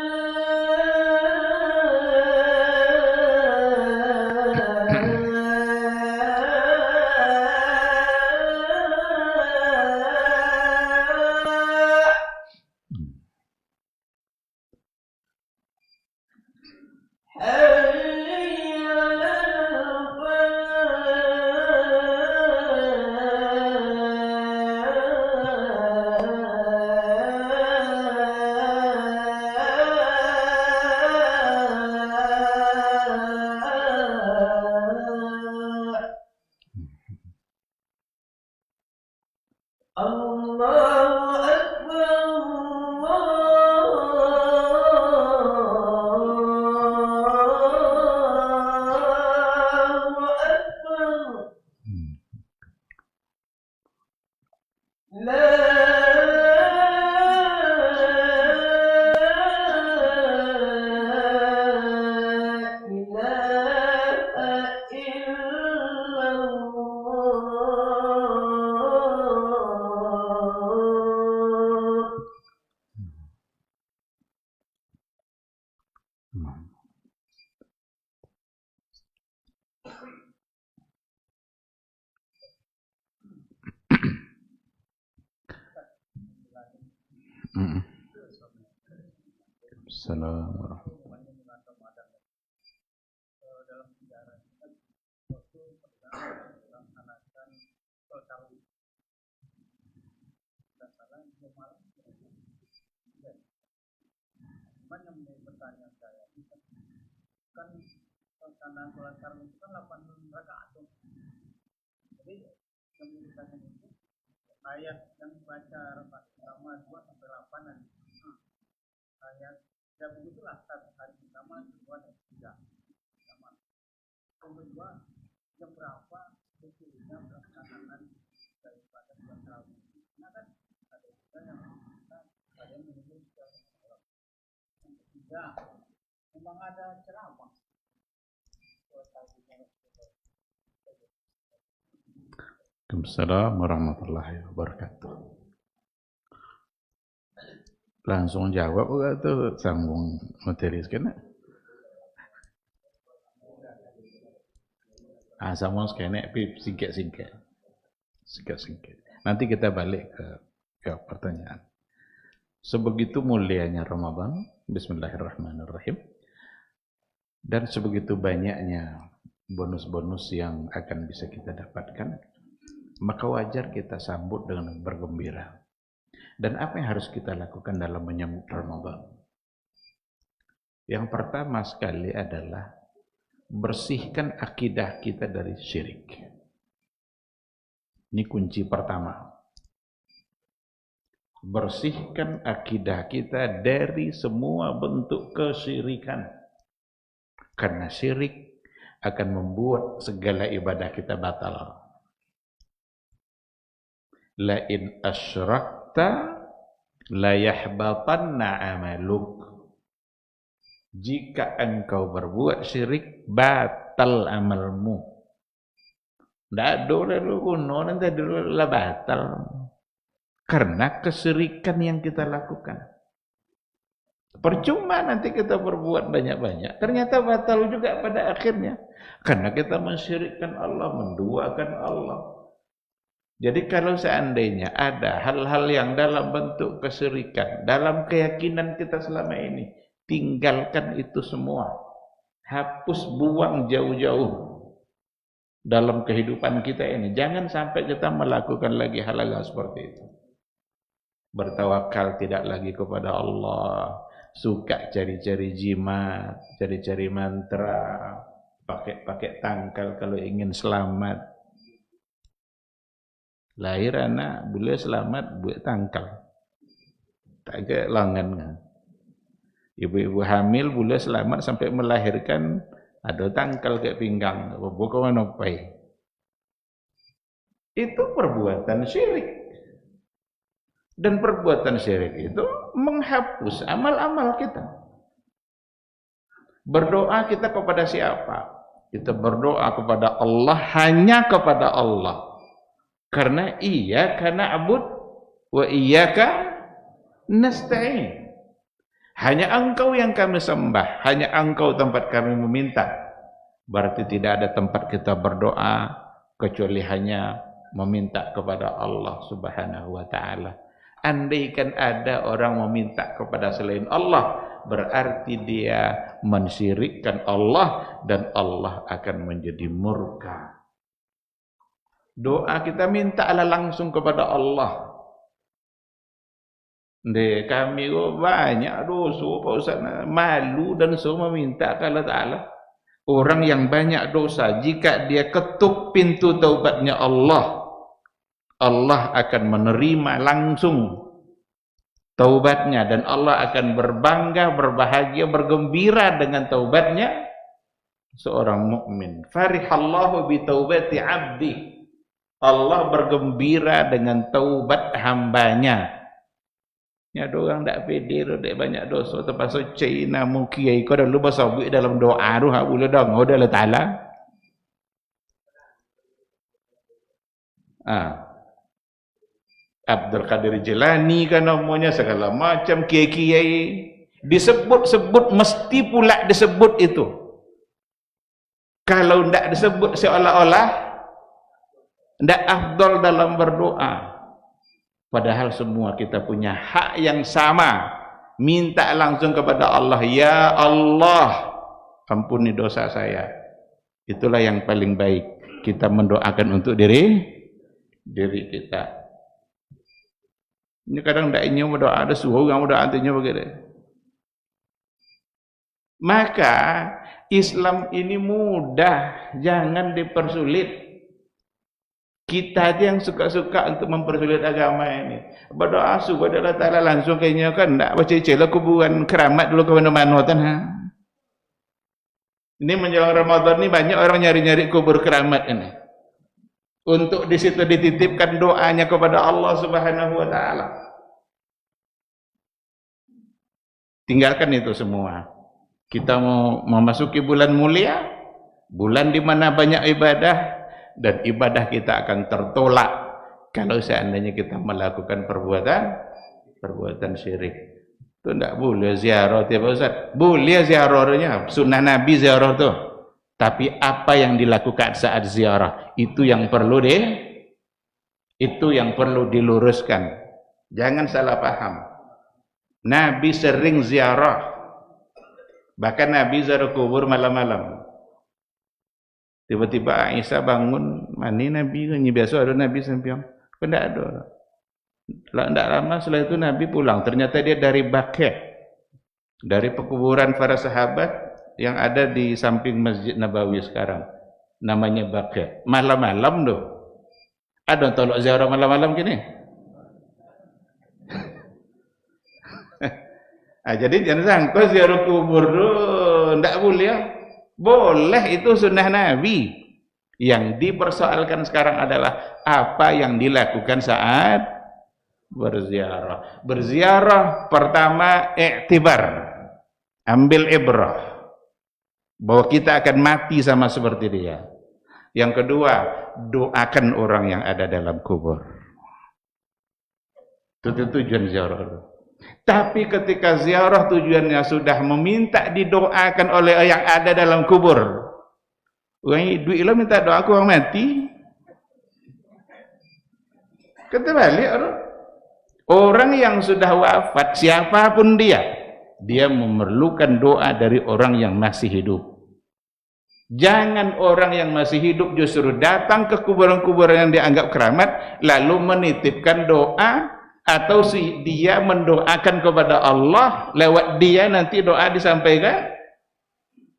الله أكبر الله أكبر لا إله إلا الله Assalamualaikum warahmatullahi Cuman yang menjadi pertanyaan saya kan karena sholat tarawih itu kan 8 rakaat tuh. Jadi yang menjadi pertanyaan itu ayat yang baca rakaat pertama 2 sampai 8 dan ayat ya begitulah satu hari pertama, kedua dan ketiga sama. Kedua yang berapa sebetulnya pelaksanaan daripada sholat tarawih? Karena kan ada juga yang ada yang menyebut tidak, memang ada ceramah. Waalaikumsalam warahmatullahi wabarakatuh. Langsung jawab enggak tuh sambung materi sekena? Sambung sekena singkat. Nanti kita balik ke pertanyaan. Sebegitu mulianya Ramadan, bismillahirrahmanirrahim. Dan sebegitu banyaknya bonus-bonus yang akan bisa kita dapatkan, maka wajar kita sambut dengan bergembira. Dan apa yang harus kita lakukan dalam menyambut Ramadan? Yang pertama sekali adalah bersihkan akidah kita dari syirik. Ini kunci pertama. Bersihkan akidah kita dari semua bentuk kesyirikan. Karena syirik akan membuat segala ibadah kita batal. La in asyrakta la yahbatanna amaluk. Jika engkau berbuat syirik, batal amalmu. Tidak ada lu kuno nanti dulu batal. Karena kesyirikan yang kita lakukan. Percuma nanti kita berbuat banyak-banyak. Ternyata batal juga pada akhirnya. Karena kita mensyirikkan Allah, menduakan Allah. Jadi kalau seandainya ada hal-hal yang dalam bentuk kesyirikan, dalam keyakinan kita selama ini, tinggalkan itu semua. Hapus, buang jauh-jauh dalam kehidupan kita ini. Jangan sampai kita melakukan lagi hal-hal seperti itu. Bertawakal tidak lagi kepada Allah, suka cari-cari jimat, cari-cari mantra, pakai tangkal kalau ingin selamat. Lahir anak boleh selamat buat tangkal, tak ada langan. Ibu-ibu hamil boleh selamat sampai melahirkan, ada tangkal ke pinggang, bukan menopai. Itu perbuatan syirik. Dan perbuatan syirik itu menghapus amal-amal kita. Berdoa kita kepada siapa? Kita berdoa kepada Allah, hanya kepada Allah. Karena iyyaka na'bud wa iyyaka nasta'in. Hanya Engkau yang kami sembah, hanya Engkau tempat kami meminta. Berarti tidak ada tempat kita berdoa kecuali hanya meminta kepada Allah Subhanahu wa taala. Andaikan ada orang meminta kepada selain Allah, berarti dia mensyirikkan Allah dan Allah akan menjadi murka. Doa kita mintalah langsung kepada Allah. Kami banyak dosa, Pak Ustaz, malu dan semua minta kepada Allah. Orang yang banyak dosa, jika dia ketuk pintu taubatnya Allah, Allah akan menerima langsung taubatnya dan Allah akan berbangga, berbahagia, bergembira dengan taubatnya seorang mukmin. Farihallahu bi taubati 'abdi. Allah bergembira dengan taubat hambanya. Ya, ada orang tak pede, ada banyak dosa, terpaksa Cina mukiai kau dah lupa sabuk dalam doa tu, hak boleh dong, Allah Ta'ala. Abdul Qadir Jilani kan namanya, segala macam kiai-kiai disebut-sebut, mesti pula disebut itu. Kalau tidak disebut seolah-olah tidak afdal dalam berdoa. Padahal semua kita punya hak yang sama. Minta langsung kepada Allah, ya Allah, ampuni dosa saya. Itulah yang paling baik. Kita mendoakan untuk diri kita. Ini kadang tidak ingin berdoa, ada suruh orang berdoa antinya begitu. Maka Islam ini mudah, jangan dipersulit. Kita aja yang suka-suka untuk mempersulit agama ini. Berdoa kepada Allah Ta'ala langsung kayaknya kan tak baca celah kuburan keramat dulu ke mana-mana kan. Ini menjelang Ramadan ini banyak orang nyari-nyari kubur keramat ini. Untuk di situ dititipkan doanya kepada Allah Subhanahu wa taala. Tinggalkan itu semua. Kita mau memasuki bulan mulia, bulan di mana banyak ibadah, dan ibadah kita akan tertolak kalau seandainya kita melakukan perbuatan syirik. Itu tidak boleh ziarah tiap Ustaz. Boleh ziarahnya, sunnah Nabi ziarah tu. Tapi apa yang dilakukan saat ziarah itu yang perlu diluruskan. Jangan salah paham. Nabi sering ziarah. Bahkan Nabi ziarah kubur malam-malam. Tiba-tiba Aisyah bangun, mana Nabi ni biasa ada Nabi sempiang. Kan tak ada. Tidak lama setelah itu Nabi pulang. Ternyata dia dari Baqi', dari pekuburan para sahabat yang ada di samping Masjid Nabawi sekarang. Namanya Baqi'. Malam-malam tu. Ada tolak ziarah malam-malam gini. Jadi jangan sangka ziarah kubur tu tidak boleh. Boleh, itu sunnah Nabi. Yang dipersoalkan sekarang adalah apa yang dilakukan saat berziarah. Berziarah pertama iktibar, ambil ibrah bahwa kita akan mati sama seperti dia. Yang kedua, doakan orang yang ada dalam kubur. Itu tujuan ziarah. Tapi ketika ziarah tujuannya sudah meminta didoakan oleh yang ada dalam kubur. Orang duit lo minta doa aku orang mati. Kata balik orang yang sudah wafat, siapapun dia memerlukan doa dari orang yang masih hidup. Jangan orang yang masih hidup justru datang ke kuburan-kuburan yang dianggap keramat, lalu menitipkan doa, atau dia mendoakan kepada Allah, lewat dia nanti doa disampaikan.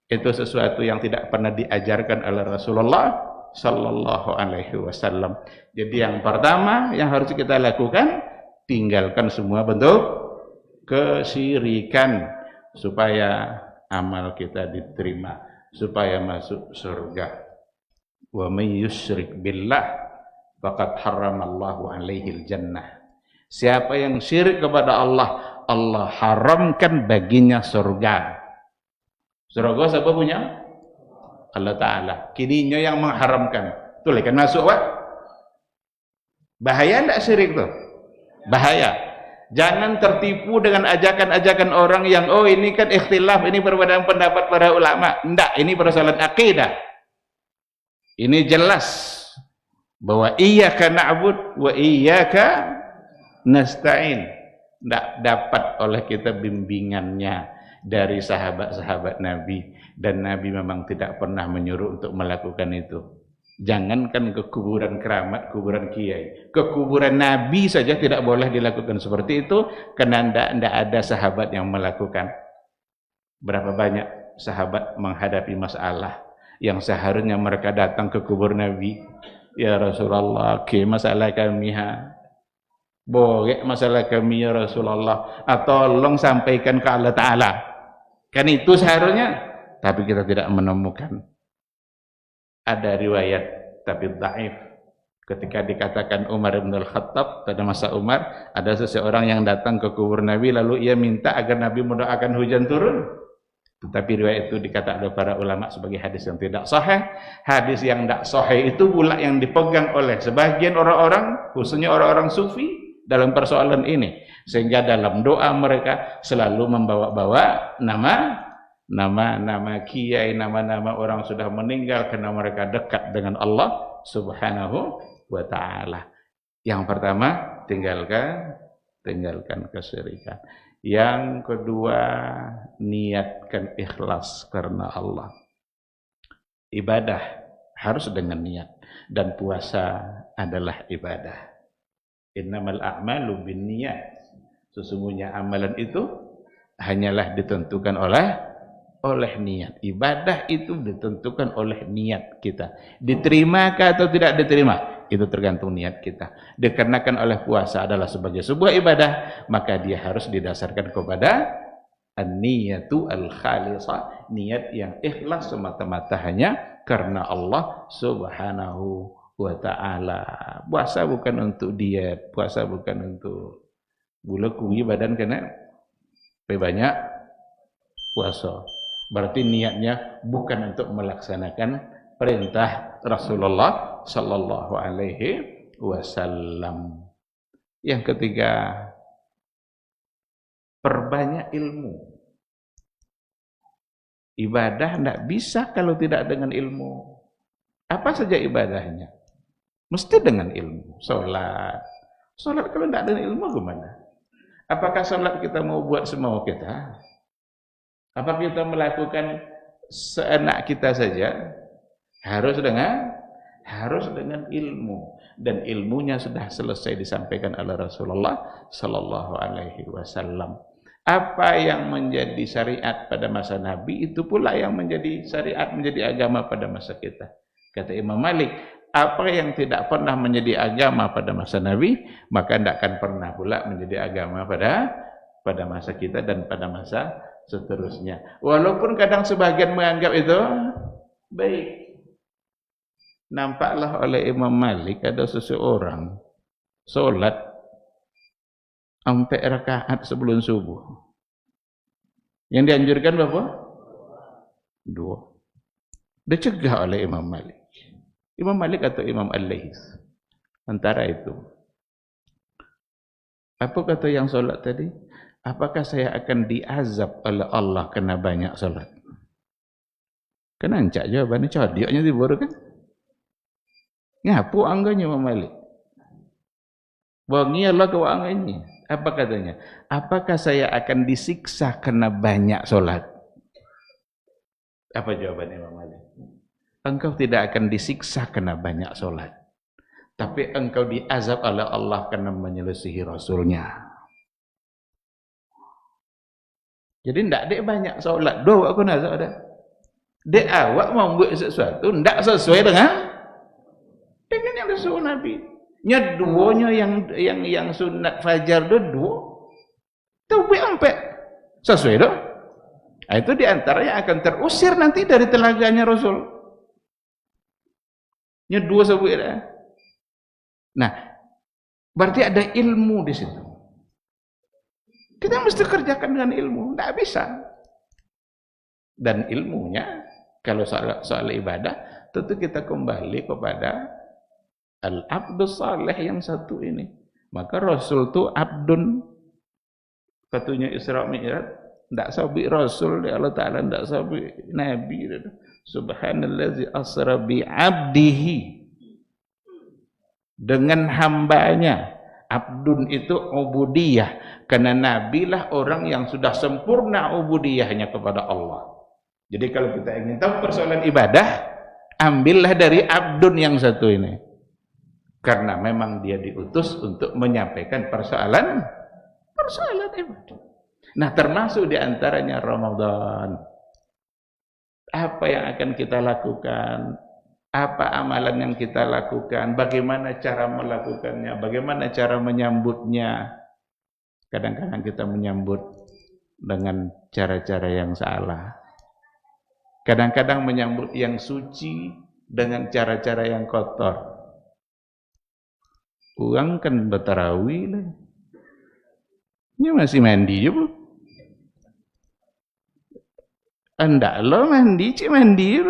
Itu sesuatu yang tidak pernah diajarkan oleh Rasulullah sallallahu alaihi wasallam. Jadi yang pertama yang harus kita lakukan, tinggalkan semua bentuk kesyirikan supaya amal kita diterima, supaya masuk surga. Wa may yusyrik billah faqad harramallahu alaihil jannah. Siapa yang syirik kepada Allah, Allah haramkan baginya surga. Surga siapa punya? Allah Ta'ala. Kininya yang mengharamkan. Betul kan masuk Pak? Bahaya tidak syirik tuh? Bahaya. Jangan tertipu dengan ajakan-ajakan orang yang ini kan ikhtilaf, ini perbedaan pendapat para ulama. Tidak, ini persoalan akidah. Ini jelas bahwa iyyaka na'bud wa iyyaka nasta'in. Tidak dapat oleh kita bimbingannya dari sahabat-sahabat Nabi, dan Nabi memang tidak pernah menyuruh untuk melakukan itu. Jangankan ke kuburan keramat, kuburan kiai, ke kuburan Nabi saja tidak boleh dilakukan seperti itu, karena tidak ada sahabat yang melakukan. Berapa banyak sahabat menghadapi masalah yang seharusnya mereka datang ke kubur Nabi, ya Rasulullah, ke masalah kami boleh masalah kami ya Rasulullah, atau tolong sampaikan ke Allah Ta'ala. Kan itu seharusnya, tapi kita tidak menemukan. Ada riwayat tapi dhaif, ketika dikatakan Umar bin Al-Khattab pada masa Umar, ada seseorang yang datang ke kubur Nabi lalu ia minta agar Nabi mendoakan hujan turun. Tetapi riwayat itu dikatakan oleh para ulama sebagai hadis yang tidak sahih. Hadis yang tidak sahih itu pula yang dipegang oleh sebagian orang-orang, khususnya orang-orang sufi dalam persoalan ini, sehingga dalam doa mereka selalu membawa-bawa nama kiai, nama-nama orang sudah meninggal, karena mereka dekat dengan Allah Subhanahu wa Ta'ala. Yang pertama, tinggalkan kesyirikan. Yang kedua, niatkan ikhlas karena Allah. Ibadah harus dengan niat, dan puasa adalah ibadah. Innamal a'malu binniyat. Sesungguhnya amalan itu hanyalah ditentukan oleh niat. Ibadah itu ditentukan oleh niat kita. Diterimakah atau tidak diterima, itu tergantung niat kita. Dikarenakan oleh puasa adalah sebagai sebuah ibadah, maka dia harus didasarkan kepada an-niyatu al-khalisah, niat yang ikhlas semata-mata hanya karena Allah Subhanahu wa Ta'ala. Puasa bukan untuk diet, puasa bukan untuk gula kuih badan kena banyak puasa. Berarti niatnya bukan untuk melaksanakan perintah Rasulullah sallallahu alaihi wasallam. Yang ketiga, perbanyak ilmu. Ibadah tidak bisa kalau tidak dengan ilmu. Apa saja ibadahnya? Mesti dengan ilmu. Sholat kalau tidak dengan ilmu gimana? Apakah sholat kita mau buat semau kita? Apa kita melakukan seenak kita saja? Harus dengan ilmu, dan ilmunya sudah selesai disampaikan oleh Rasulullah sallallahu alaihi wasallam. Apa yang menjadi syariat pada masa Nabi, itu pula yang menjadi syariat, menjadi agama pada masa kita. Kata Imam Malik, apa yang tidak pernah menjadi agama pada masa Nabi, maka tidak akan pernah pula menjadi agama pada masa kita dan pada masa seterusnya. Walaupun kadang sebagian menganggap itu baik. Nampaklah oleh Imam Malik ada seseorang solat sampai rakaat sebelum subuh. Yang dianjurkan berapa? 2. Dicegah oleh Imam Malik. Imam Malik atau Imam Al-Laits, antara itu. Apa kata yang solat tadi? apakah saya akan diazab oleh Allah kena banyak salat? Kan ancak jawabannya codioknya di baru kan? Ngapu angganya Imam Malik. Wangi Allah keuangannya. Apa katanya? Apakah saya akan disiksa kena banyak salat? Apa jawaban Imam Malik? Engkau tidak akan disiksa kena banyak salat, tapi engkau diazab oleh Allah karena menyelisihi Rasulnya. Jadi ndak dek banyak salat, doa aku nak ada. Dek awak mau buat sesuatu ndak sesuai dengan yang disuruh Nabi. Nya duonya yang sunat fajar dua. Tahu ampe sesuai dah. Itu diantaranya akan terusir nanti dari telaganya Rasul. Nya dua sebut dah. Nah, berarti ada ilmu di situ. Kita mesti kerjakan dengan ilmu, tidak bisa. Dan ilmunya, kalau soal ibadah, tentu kita kembali kepada al-abdus salih yang satu ini. Maka Rasul itu abdun, katanya Isra Mi'raj, tidak sabik Rasul, Allah Ta'ala tidak sabik Nabi. Subhanallazi asra bi'abdihi, dengan hambanya. Abdun itu ubudiyah, karena Nabi lah orang yang sudah sempurna ubudiyahnya kepada Allah. Jadi kalau kita ingin tahu persoalan ibadah, ambillah dari abdun yang satu ini, karena memang dia diutus untuk menyampaikan persoalan ibadah. Nah, termasuk diantaranya Ramadan. Apa yang akan kita lakukan? Apa amalan yang kita lakukan? Bagaimana cara melakukannya? Bagaimana cara menyambutnya? Kadang-kadang kita menyambut dengan cara-cara yang salah. Kadang-kadang menyambut yang suci dengan cara-cara yang kotor. Uang kan bertarawih lah. Ini masih mandi juga. Anda lo mandi, cik mandi.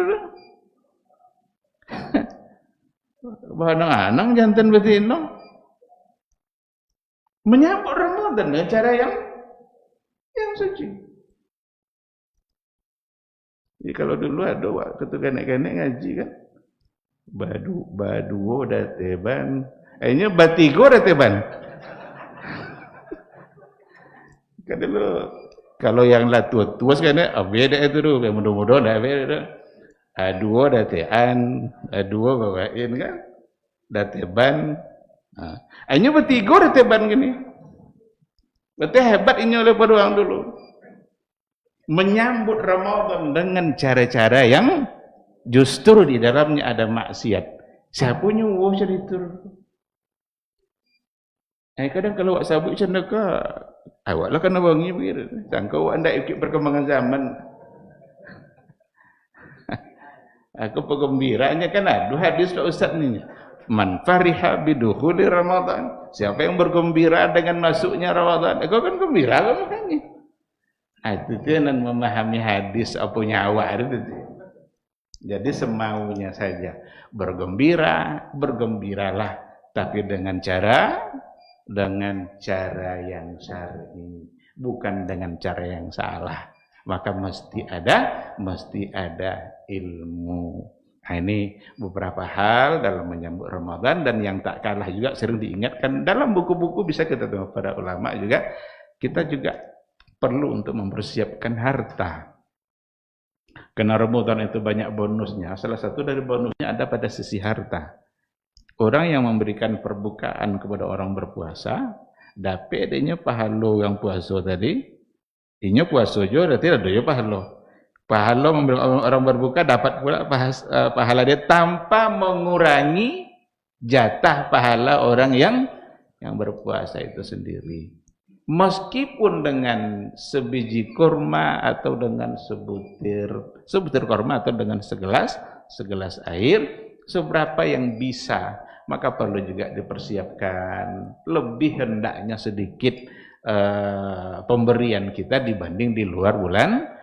Bahanang-anang jantan betina. Menyambut Ramadan dengan cara yang suci. Jadi kalau dulu ada waktu kanak-kanak ngaji kan, baduo dateban, akhirnya batigo dateban. Kan dulu kalau yang lah tua sekarang beda itu dulu, yang muda-muda dah beda. Aduo datean, aduo bawain kan, dateban. Akhirnya batigo dateban gini. Betul hebat ini oleh pada orang dulu. Menyambut Ramadan dengan cara-cara yang justru di dalamnya ada maksiat. Siapa nyuruh cerita? Kadang kalau awak sabut macam nak, awaklah kena wangi begitu. Sangka awak anda ikut perkembangan zaman. Aku penggembiranya kan ada hadis Pak Ustaz ni. Man fariha bidukhuli Ramadan. Siapa yang bergembira dengan masuknya Ramadan? Aku kan gembira kan makanya. Itu kan memahami hadis apa nyawa itu. Jadi semaunya saja. Bergembiralah, tapi dengan cara yang syar'i, bukan dengan cara yang salah. Maka mesti ada ilmu. Nah, ini beberapa hal dalam menyambut Ramadan, dan yang tak kalah juga sering diingatkan dalam buku-buku bisa kita tengok pada ulama juga. Kita juga perlu untuk mempersiapkan harta. Karena Ramadan itu banyak bonusnya. Salah satu dari bonusnya ada pada sisi harta. Orang yang memberikan perbukaan kepada orang berpuasa, dapat adanya pahala yang puasa tadi. Inya puasa juga berarti ada pahala. Pahala memberi orang berbuka dapat pula pahala dia tanpa mengurangi jatah pahala orang yang berpuasa itu sendiri. Meskipun dengan sebiji kurma atau dengan sebutir kurma atau dengan segelas air, seberapa yang bisa, maka perlu juga dipersiapkan. Lebih hendaknya sedikit pemberian kita dibanding di luar bulan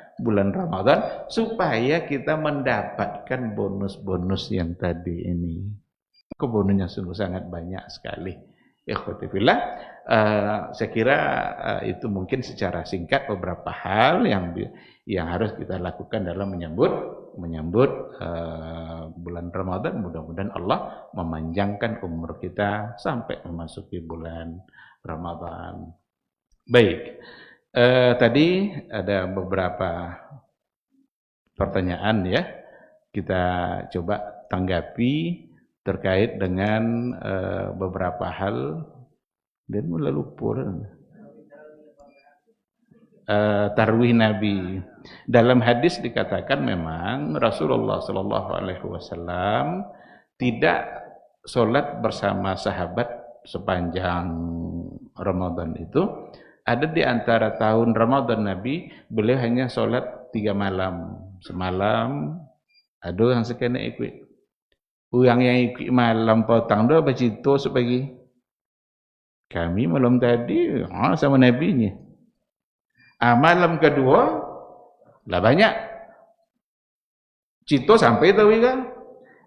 Ramadan, supaya kita mendapatkan bonus-bonus yang tadi ini. Bonusnya sungguh sangat banyak sekali. Ikhwati fillah, saya kira itu mungkin secara singkat beberapa hal yang harus kita lakukan dalam menyambut bulan Ramadan. Mudah-mudahan Allah memanjangkan umur kita sampai memasuki bulan Ramadan. Baik, tadi ada beberapa pertanyaan ya, kita coba tanggapi terkait dengan beberapa hal. Dan mulai lupa tarwih Nabi. Dalam hadis dikatakan memang Rasulullah Shallallahu Alaihi Wasallam tidak sholat bersama sahabat sepanjang Ramadan itu. Ada di antara tahun Ramadan Nabi, beliau hanya sholat 3 malam. Semalam, ada yang sekena ikut. Yang ikut malam potang doa bercerita sepagi. Kami malam tadi sama Nabi-nya. Malam kedua lah banyak. Cito sampai tahu kan.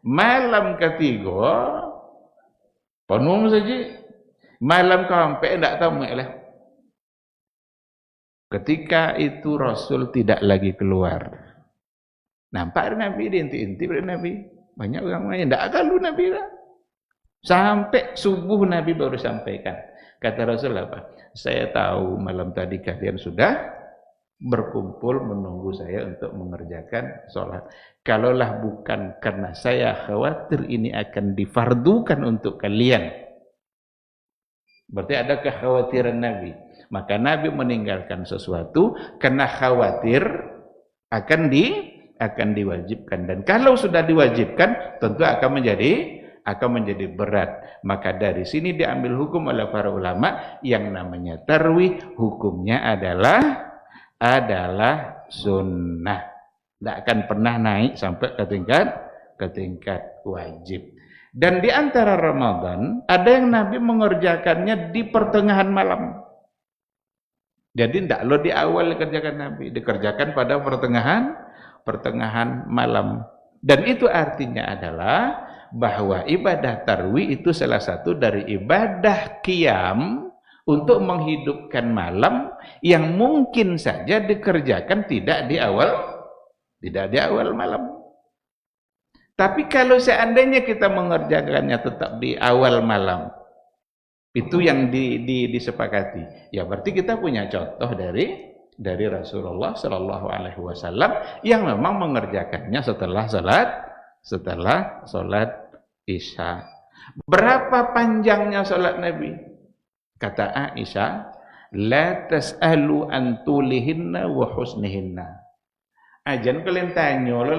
Malam ketiga penuh saja. Malam keempat tak tahu lah. Ketika itu Rasul tidak lagi keluar. Nampak Nabi diinti-inti pada Nabi. Banyak orang main. Tak kalau Nabi lah. Sampai subuh Nabi baru sampaikan. Kata Rasul apa? Saya tahu malam tadi kalian sudah berkumpul menunggu saya untuk mengerjakan sholat. Kalaulah bukan karena saya khawatir ini akan difardukan untuk kalian. Berarti ada kekhawatiran Nabi. Maka Nabi meninggalkan sesuatu karena khawatir akan diwajibkan. Dan kalau sudah diwajibkan tentu akan menjadi berat. Maka dari sini diambil hukum oleh para ulama yang namanya tarwih hukumnya adalah sunnah. Tidak akan pernah naik sampai ke tingkat wajib. Dan di antara Ramadan ada yang Nabi mengerjakannya di pertengahan malam. Jadi tidak lo di awal dikerjakan Nabi, dikerjakan pada pertengahan malam. Dan itu artinya adalah bahwa ibadah tarwih itu salah satu dari ibadah qiyam untuk menghidupkan malam yang mungkin saja dikerjakan tidak di awal malam. Tapi kalau seandainya kita mengerjakannya tetap di awal malam, itu yang disepakati. Ya berarti kita punya contoh dari Rasulullah Shallallahu Alaihi Wasallam yang memang mengerjakannya setelah sholat Isya. Berapa panjangnya sholat Nabi? Kata Aisyah, la tas'alu an tulihinna wa husnihinna. Ajan kalian tanya lo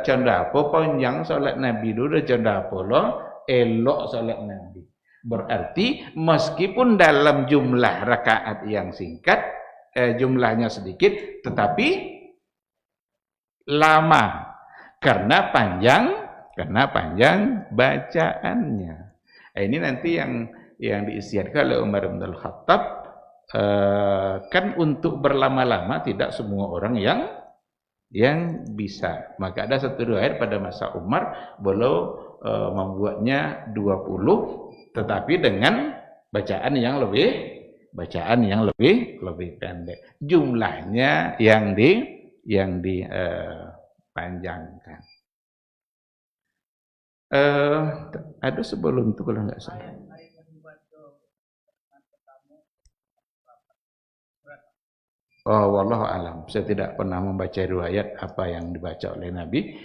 canda apa panjang sholat Nabi dulu, canda apa lo elok sholat Nabi. Berarti meskipun dalam jumlah rakaat yang singkat, jumlahnya sedikit, tetapi lama. Karena panjang bacaannya. Ini nanti yang diisytiharkan oleh Umar bin Al-Khattab, kan untuk berlama-lama tidak semua orang yang bisa. Maka ada satu riwayat pada masa Umar beliau membuatnya 20, tetapi dengan bacaan yang lebih pendek. Jumlahnya yang dipanjangkan. Ada sebelum itu kalau nggak salah. Oh, wallahu alam. Saya tidak pernah membaca riwayat apa yang dibaca oleh Nabi,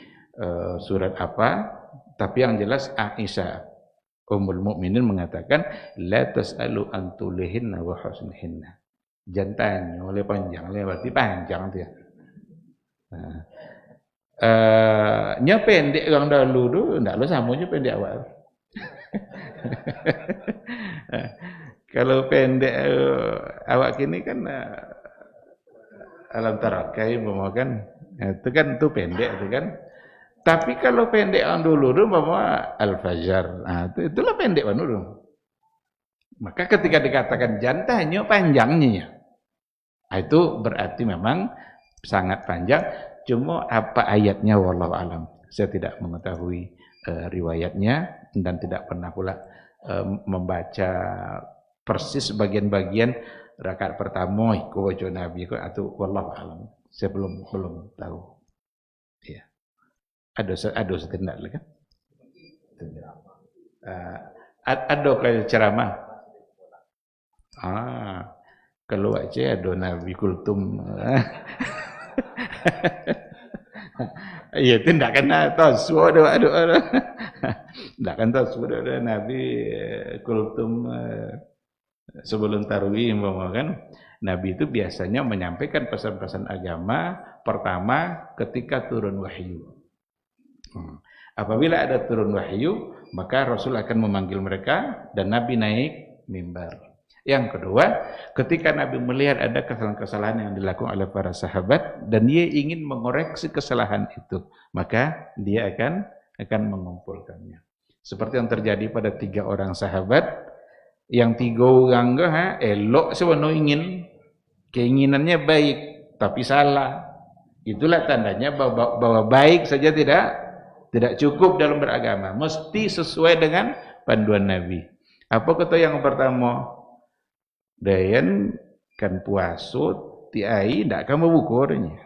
surat apa. Tapi yang jelas Aisyah Ummul Mukminin mengatakan, la tas'alu an tulihinna wa husnihinna. Jangan tanya oleh panjang, berarti panjang dia. Nya pendek orang dahulu tu, enggak lo samanya pendek awal. Kalau pendek awak kini kan alam tarakai memakan, itu kan tu pendek itu kan. Tapi kalau pendek orang dulu tu bahwa al-fajar, itulah pendek orang dulu. Maka ketika dikatakan jantannya panjangnya, itu berarti memang sangat panjang. Cuma apa ayatnya wallahu alam. Saya tidak mengetahui riwayatnya dan tidak pernah pula membaca persis bagian-bagian rakaat pertama iku waca Nabi iku atau wallahu alam. Saya belum tahu. Ya. Ada setindak lagi kan? Ada kayak ceramah. Kalau aja ada Nabi kultum. Iya, itu tidak kena taswu ada. Tidak kena taswu ada Nabi kultum sebelum tarawih kan. Nabi itu biasanya menyampaikan pesan-pesan agama pertama ketika turun wahyu. Apabila ada turun wahyu, maka Rasul akan memanggil mereka dan Nabi naik mimbar. Yang kedua, ketika Nabi melihat ada kesalahan-kesalahan yang dilakukan oleh para sahabat dan dia ingin mengoreksi kesalahan itu, maka dia akan mengumpulkannya. Seperti yang terjadi pada 3 orang sahabat, yang 3 orang elok sebenarnya keinginannya baik, tapi salah. Itulah tandanya bahwa baik saja tidak cukup dalam beragama, mesti sesuai dengan panduan Nabi. Apa kata yang pertama? Dayan kan puaso tiai ndak akan berbukurnya.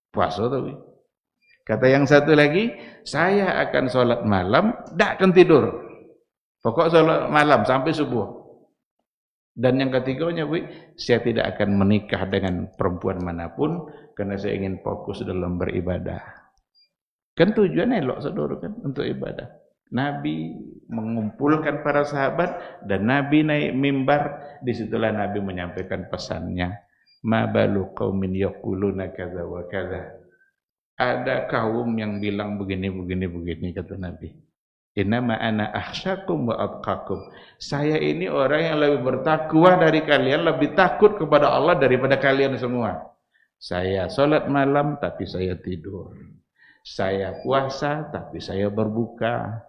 Puaso tapi. Kata yang satu lagi, saya akan sholat malam, ndak akan tidur. Pokok sholat malam sampai subuh. Dan yang ketiganya, saya tidak akan menikah dengan perempuan manapun karena saya ingin fokus dalam beribadah. Kan tujuannya elok saudara kan untuk ibadah. Nabi mengumpulkan para sahabat dan Nabi naik mimbar. Disitulah Nabi menyampaikan pesannya. Ma balu qaumin yaquluna kadza wa kadza. Ada kaum yang bilang begini kata Nabi. Innama ana akhsyakum wa atqakum. Saya ini orang yang lebih bertakwa dari kalian, lebih takut kepada Allah daripada kalian semua. Saya salat malam tapi saya tidur. Saya puasa tapi saya berbuka.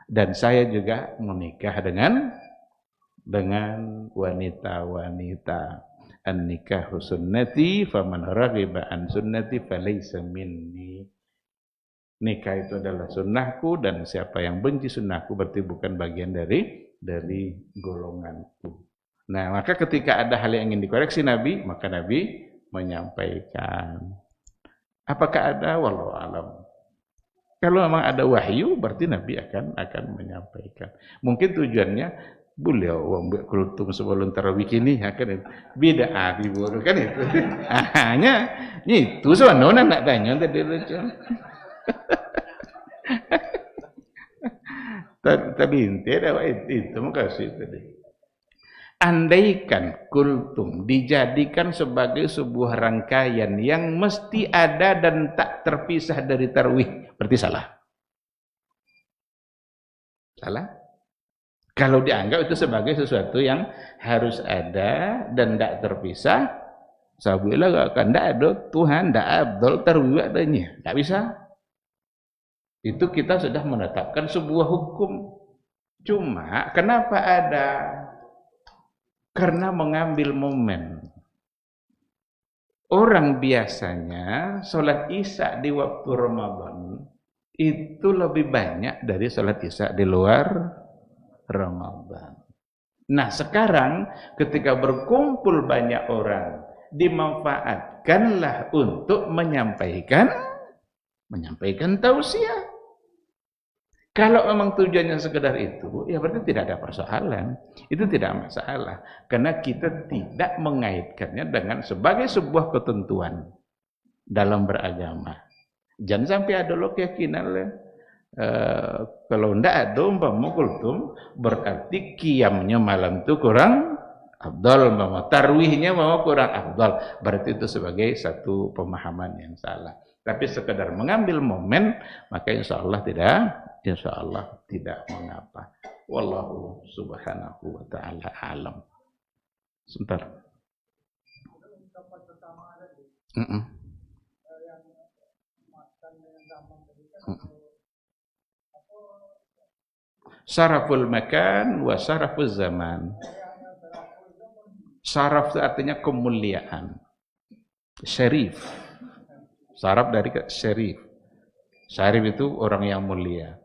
Dan saya juga menikah dengan wanita-wanita. An-nikahu sunnati faman raghiba an sunnati falaysa minni. Nikah itu adalah sunnahku dan siapa yang benci sunnahku berarti bukan bagian dari golonganku. Nah, maka ketika ada hal yang ingin dikoreksi Nabi, maka Nabi menyampaikan. Apakah ada? Wallahu alam. Kalau memang ada wahyu, berarti Nabi akan menyampaikan. Mungkin tujuannya beliau ambil kultum sebelum tarawih ini akan bid'ah diburu kan itu. Hanya itu sebenarnya nak tanya tadi lucu. Tadi tidak itu makasih tadi. Andaikan kultum dijadikan sebagai sebuah rangkaian yang mesti ada dan tak terpisah dari tarawih, berarti salah. Salah? Kalau dianggap itu sebagai sesuatu yang harus ada dan tak terpisah, sabilah gak akan tak ada Tuhan, tak abdul tarawih adanya, tak bisa. Itu kita sudah menetapkan sebuah hukum. Cuma kenapa ada? Karena mengambil momen. Orang biasanya sholat isya di waktu Ramadan itu lebih banyak dari sholat isya di luar Ramadan. Nah sekarang ketika berkumpul banyak orang, dimanfaatkanlah untuk menyampaikan tausiah. Kalau memang tujuannya sekedar itu, ya berarti tidak ada persoalan. Itu tidak masalah. Karena kita tidak mengaitkannya dengan sebagai sebuah ketentuan dalam beragama. Jangan sampai ada lo keyakinan kalau tidak ada umpama kultum, berarti qiyamnya malam itu kurang afdal, umpama tarwihnya mau kurang afdal. Berarti itu sebagai satu pemahaman yang salah. Tapi sekedar mengambil momen, maka insya Allah tidak mengapa. Wallahu subhanahu wa ta'ala alam. Sebentar. Saraful makan wa saraful zaman. Saraf itu artinya kemuliaan. Syarif. Saraf dari syarif. Syarif itu orang yang mulia.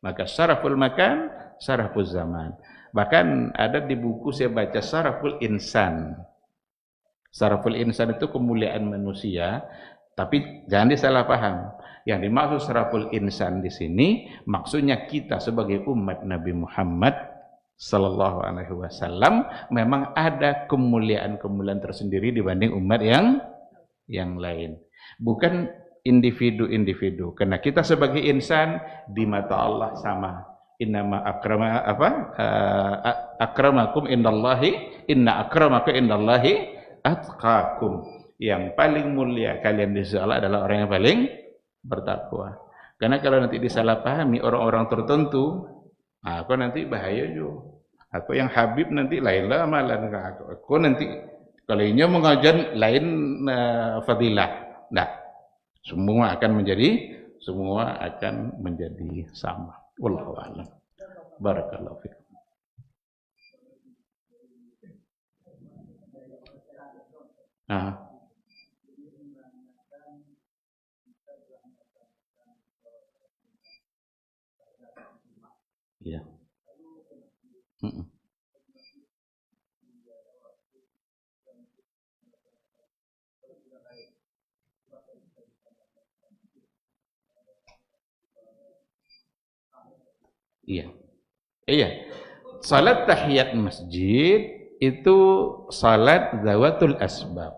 Maka saraful makan Saraful Zaman. Bahkan ada di buku saya baca Saraful Insan. Saraful Insan itu kemuliaan manusia, tapi jangan disalah paham. Yang dimaksud Saraful Insan di sini maksudnya kita sebagai umat Nabi Muhammad sallallahu alaihi wasallam memang ada kemuliaan-kemuliaan tersendiri dibanding umat yang lain. Bukan individu-individu, karena kita sebagai insan di mata Allah sama. Innama akramakum indallahi atqakum. Yang paling mulia kalian di sisi Allah adalah orang yang paling bertakwa. Karena kalau nanti disalahpahami orang-orang tertentu, aku nanti bahaya juga. Aku yang Habib nanti lain lah amalan aku nanti kalau ini mengajar lain fadilah. Nah, semua akan menjadi sama. Wallahu a'lam. Barakallahu fikum. Iya. Iya. Iya. Salat tahiyat masjid itu salat zawatul asbab.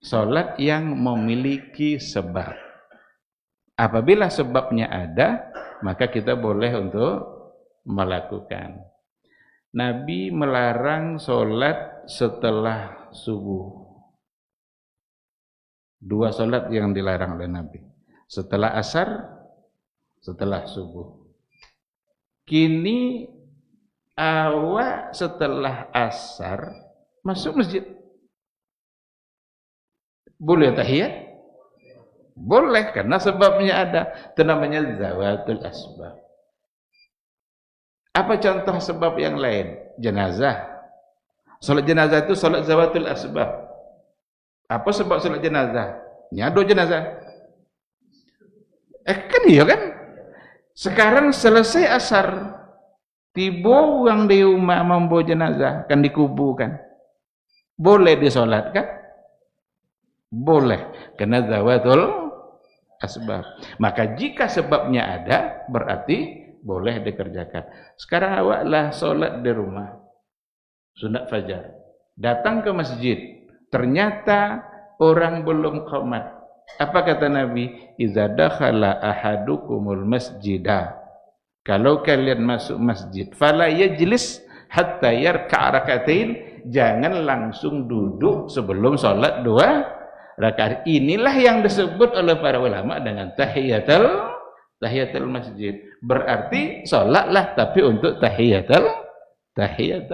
Salat yang memiliki sebab. Apabila sebabnya ada, maka kita boleh untuk melakukan. Nabi melarang salat setelah subuh. 2 salat yang dilarang oleh Nabi. Setelah asar, setelah subuh. Kini awak setelah asar masuk masjid. Boleh tahiyat? Boleh, karena sebabnya ada. Itu namanya zawatul asbab. Apa contoh sebab yang lain? Jenazah. Salat jenazah itu salat zawatul asbab. Apa sebab salat jenazah? Nyado jenazah. Kan iya kan? Sekarang selesai asar, tiba orang di rumah membawa jenazah, kan dikuburkan. Boleh disolatkan? Boleh, karena zawatul asbab. Maka jika sebabnya ada, berarti boleh dikerjakan. Sekarang awaklah solat di rumah, sunat fajar. Datang ke masjid, ternyata orang belum qomat. Apa kata Nabi? Iza dakhala ahadukumul masjidah. Kalau kalian masuk masjid, fala yajlis hatta yarka' rakatain. Jangan langsung duduk sebelum salat 2 rakaat. Inilah yang disebut oleh para ulama dengan tahiyatul masjid. Berarti salatlah tapi untuk tahiyatul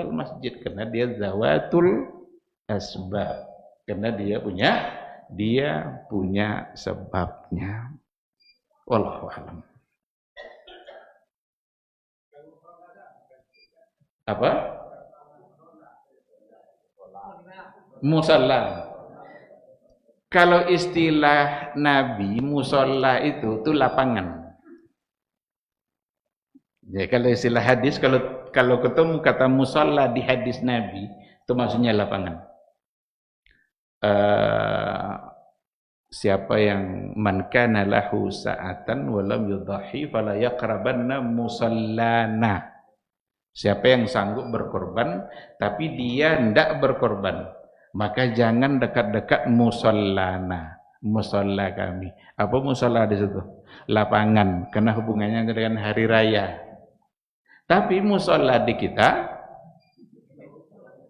masjid, karena dia zawatul asbab. Karena dia punya sebabnya. Wallahu a'lam. Apa? Musalla. Kalau istilah Nabi, musalla itu lapangan. Ya, kalau istilah hadis, kalau ketemu kata musalla di hadis Nabi, itu maksudnya lapangan. Siapa yang man kana lahu sa'atan wa lam yudhahi fala yaqrabanna musallana. Siapa yang sanggup berkorban tapi dia tidak berkorban, maka jangan dekat-dekat musallana, musalla kami. Apa musalla di situ? Lapangan, karena hubungannya dengan hari raya. Tapi musalla di kita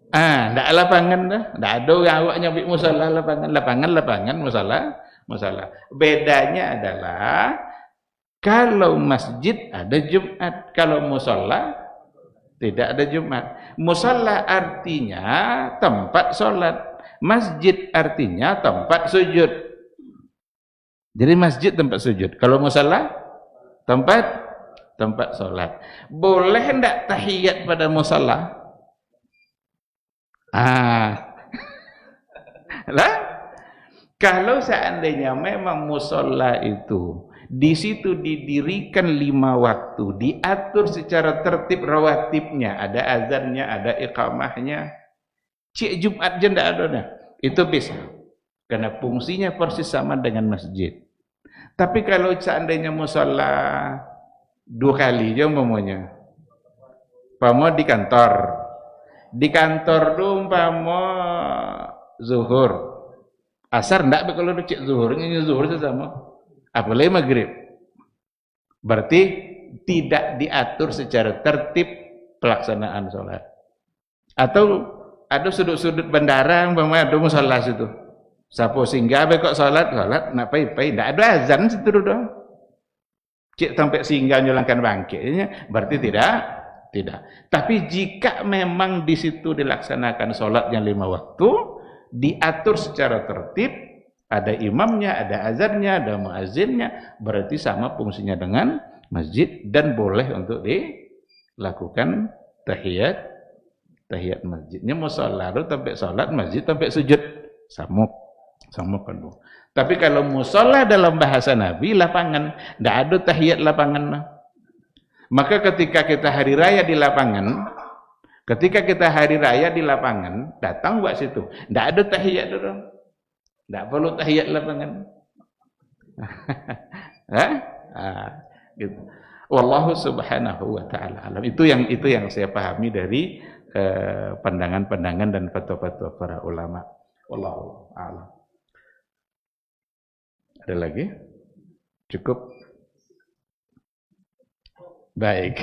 ndak lapangan dah. Ndak ada orang awak nyebut musalla lapangan, musalla. Bedanya adalah kalau masjid ada Jumat, kalau musalla tidak ada Jumat. Musalla artinya tempat salat, masjid artinya tempat sujud. Jadi masjid tempat sujud, kalau musalla tempat salat. Boleh ndak tahiyat pada musalla? Lah, kalau seandainya memang musalla itu Di situ didirikan 5 waktu, diatur secara tertib rawatibnya, ada azannya, ada iqamahnya. Cik Jumat je ndak ada dah. Itu bisa. Karena fungsinya persis sama dengan masjid. Tapi kalau seandainya musala 2 kali je umpamanya. Umpama di kantor. Di kantor tu umpama zuhur. Asar ndak kalau cik zuhurnya zuhur sama. Apalagi maghrib. Berarti tidak diatur secara tertib pelaksanaan sholat. Atau ada sudut-sudut bandara umpama ada musala situ. Siapa singgah kok sholat nak pai-pai ndak ada azan situ doang. Cik sampai singgah nyolangkan bangkitnya berarti tidak. Tapi jika memang di situ dilaksanakan sholat yang 5 waktu, diatur secara tertib, ada imamnya, ada azannya, ada muazzinnya, berarti sama fungsinya dengan masjid dan boleh untuk dilakukan tahiyat masjidnya. Musalla sampai sholat, masjid sampai sujud, sama penuh. Tapi kalau musalla dalam bahasa Nabi lapangan, tidak ada tahiyat lapangan. Maka ketika kita hari raya di lapangan, datang buat situ, tidak ada tahiyat dorong. Tidak perlu tahiyat lapangan. Gitu. Wallahu subhanahu wa ta'ala alam. Itu yang saya pahami dari pandangan-pandangan dan fatwa-fatwa para ulama. Wallahu a'lam. Ada lagi? Cukup? Baik.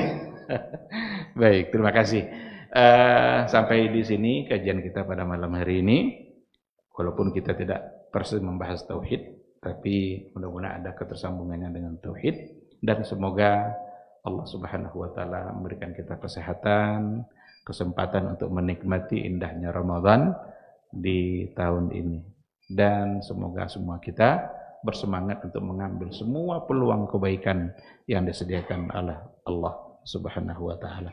Baik, terima kasih. Sampai di sini kajian kita pada malam hari ini. Walaupun kita tidak persis membahas tauhid, tapi mudah-mudahan ada ketersambungannya dengan tauhid, dan semoga Allah Subhanahu wa taala memberikan kita kesehatan, kesempatan untuk menikmati indahnya Ramadan di tahun ini, dan semoga semua kita bersemangat untuk mengambil semua peluang kebaikan yang disediakan oleh Allah Subhanahu wa taala.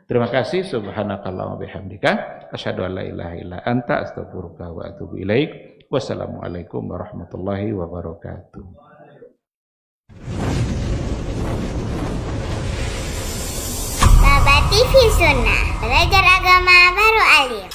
Terima kasih. Subhanakallahumma bihamdika asyhadu an la ilaha illa anta astaghfiruka wa atubu ilaik. Wassalamualaikum warahmatullahi wabarakatuh. Baba TV Sunnah, belajar agama baru alim.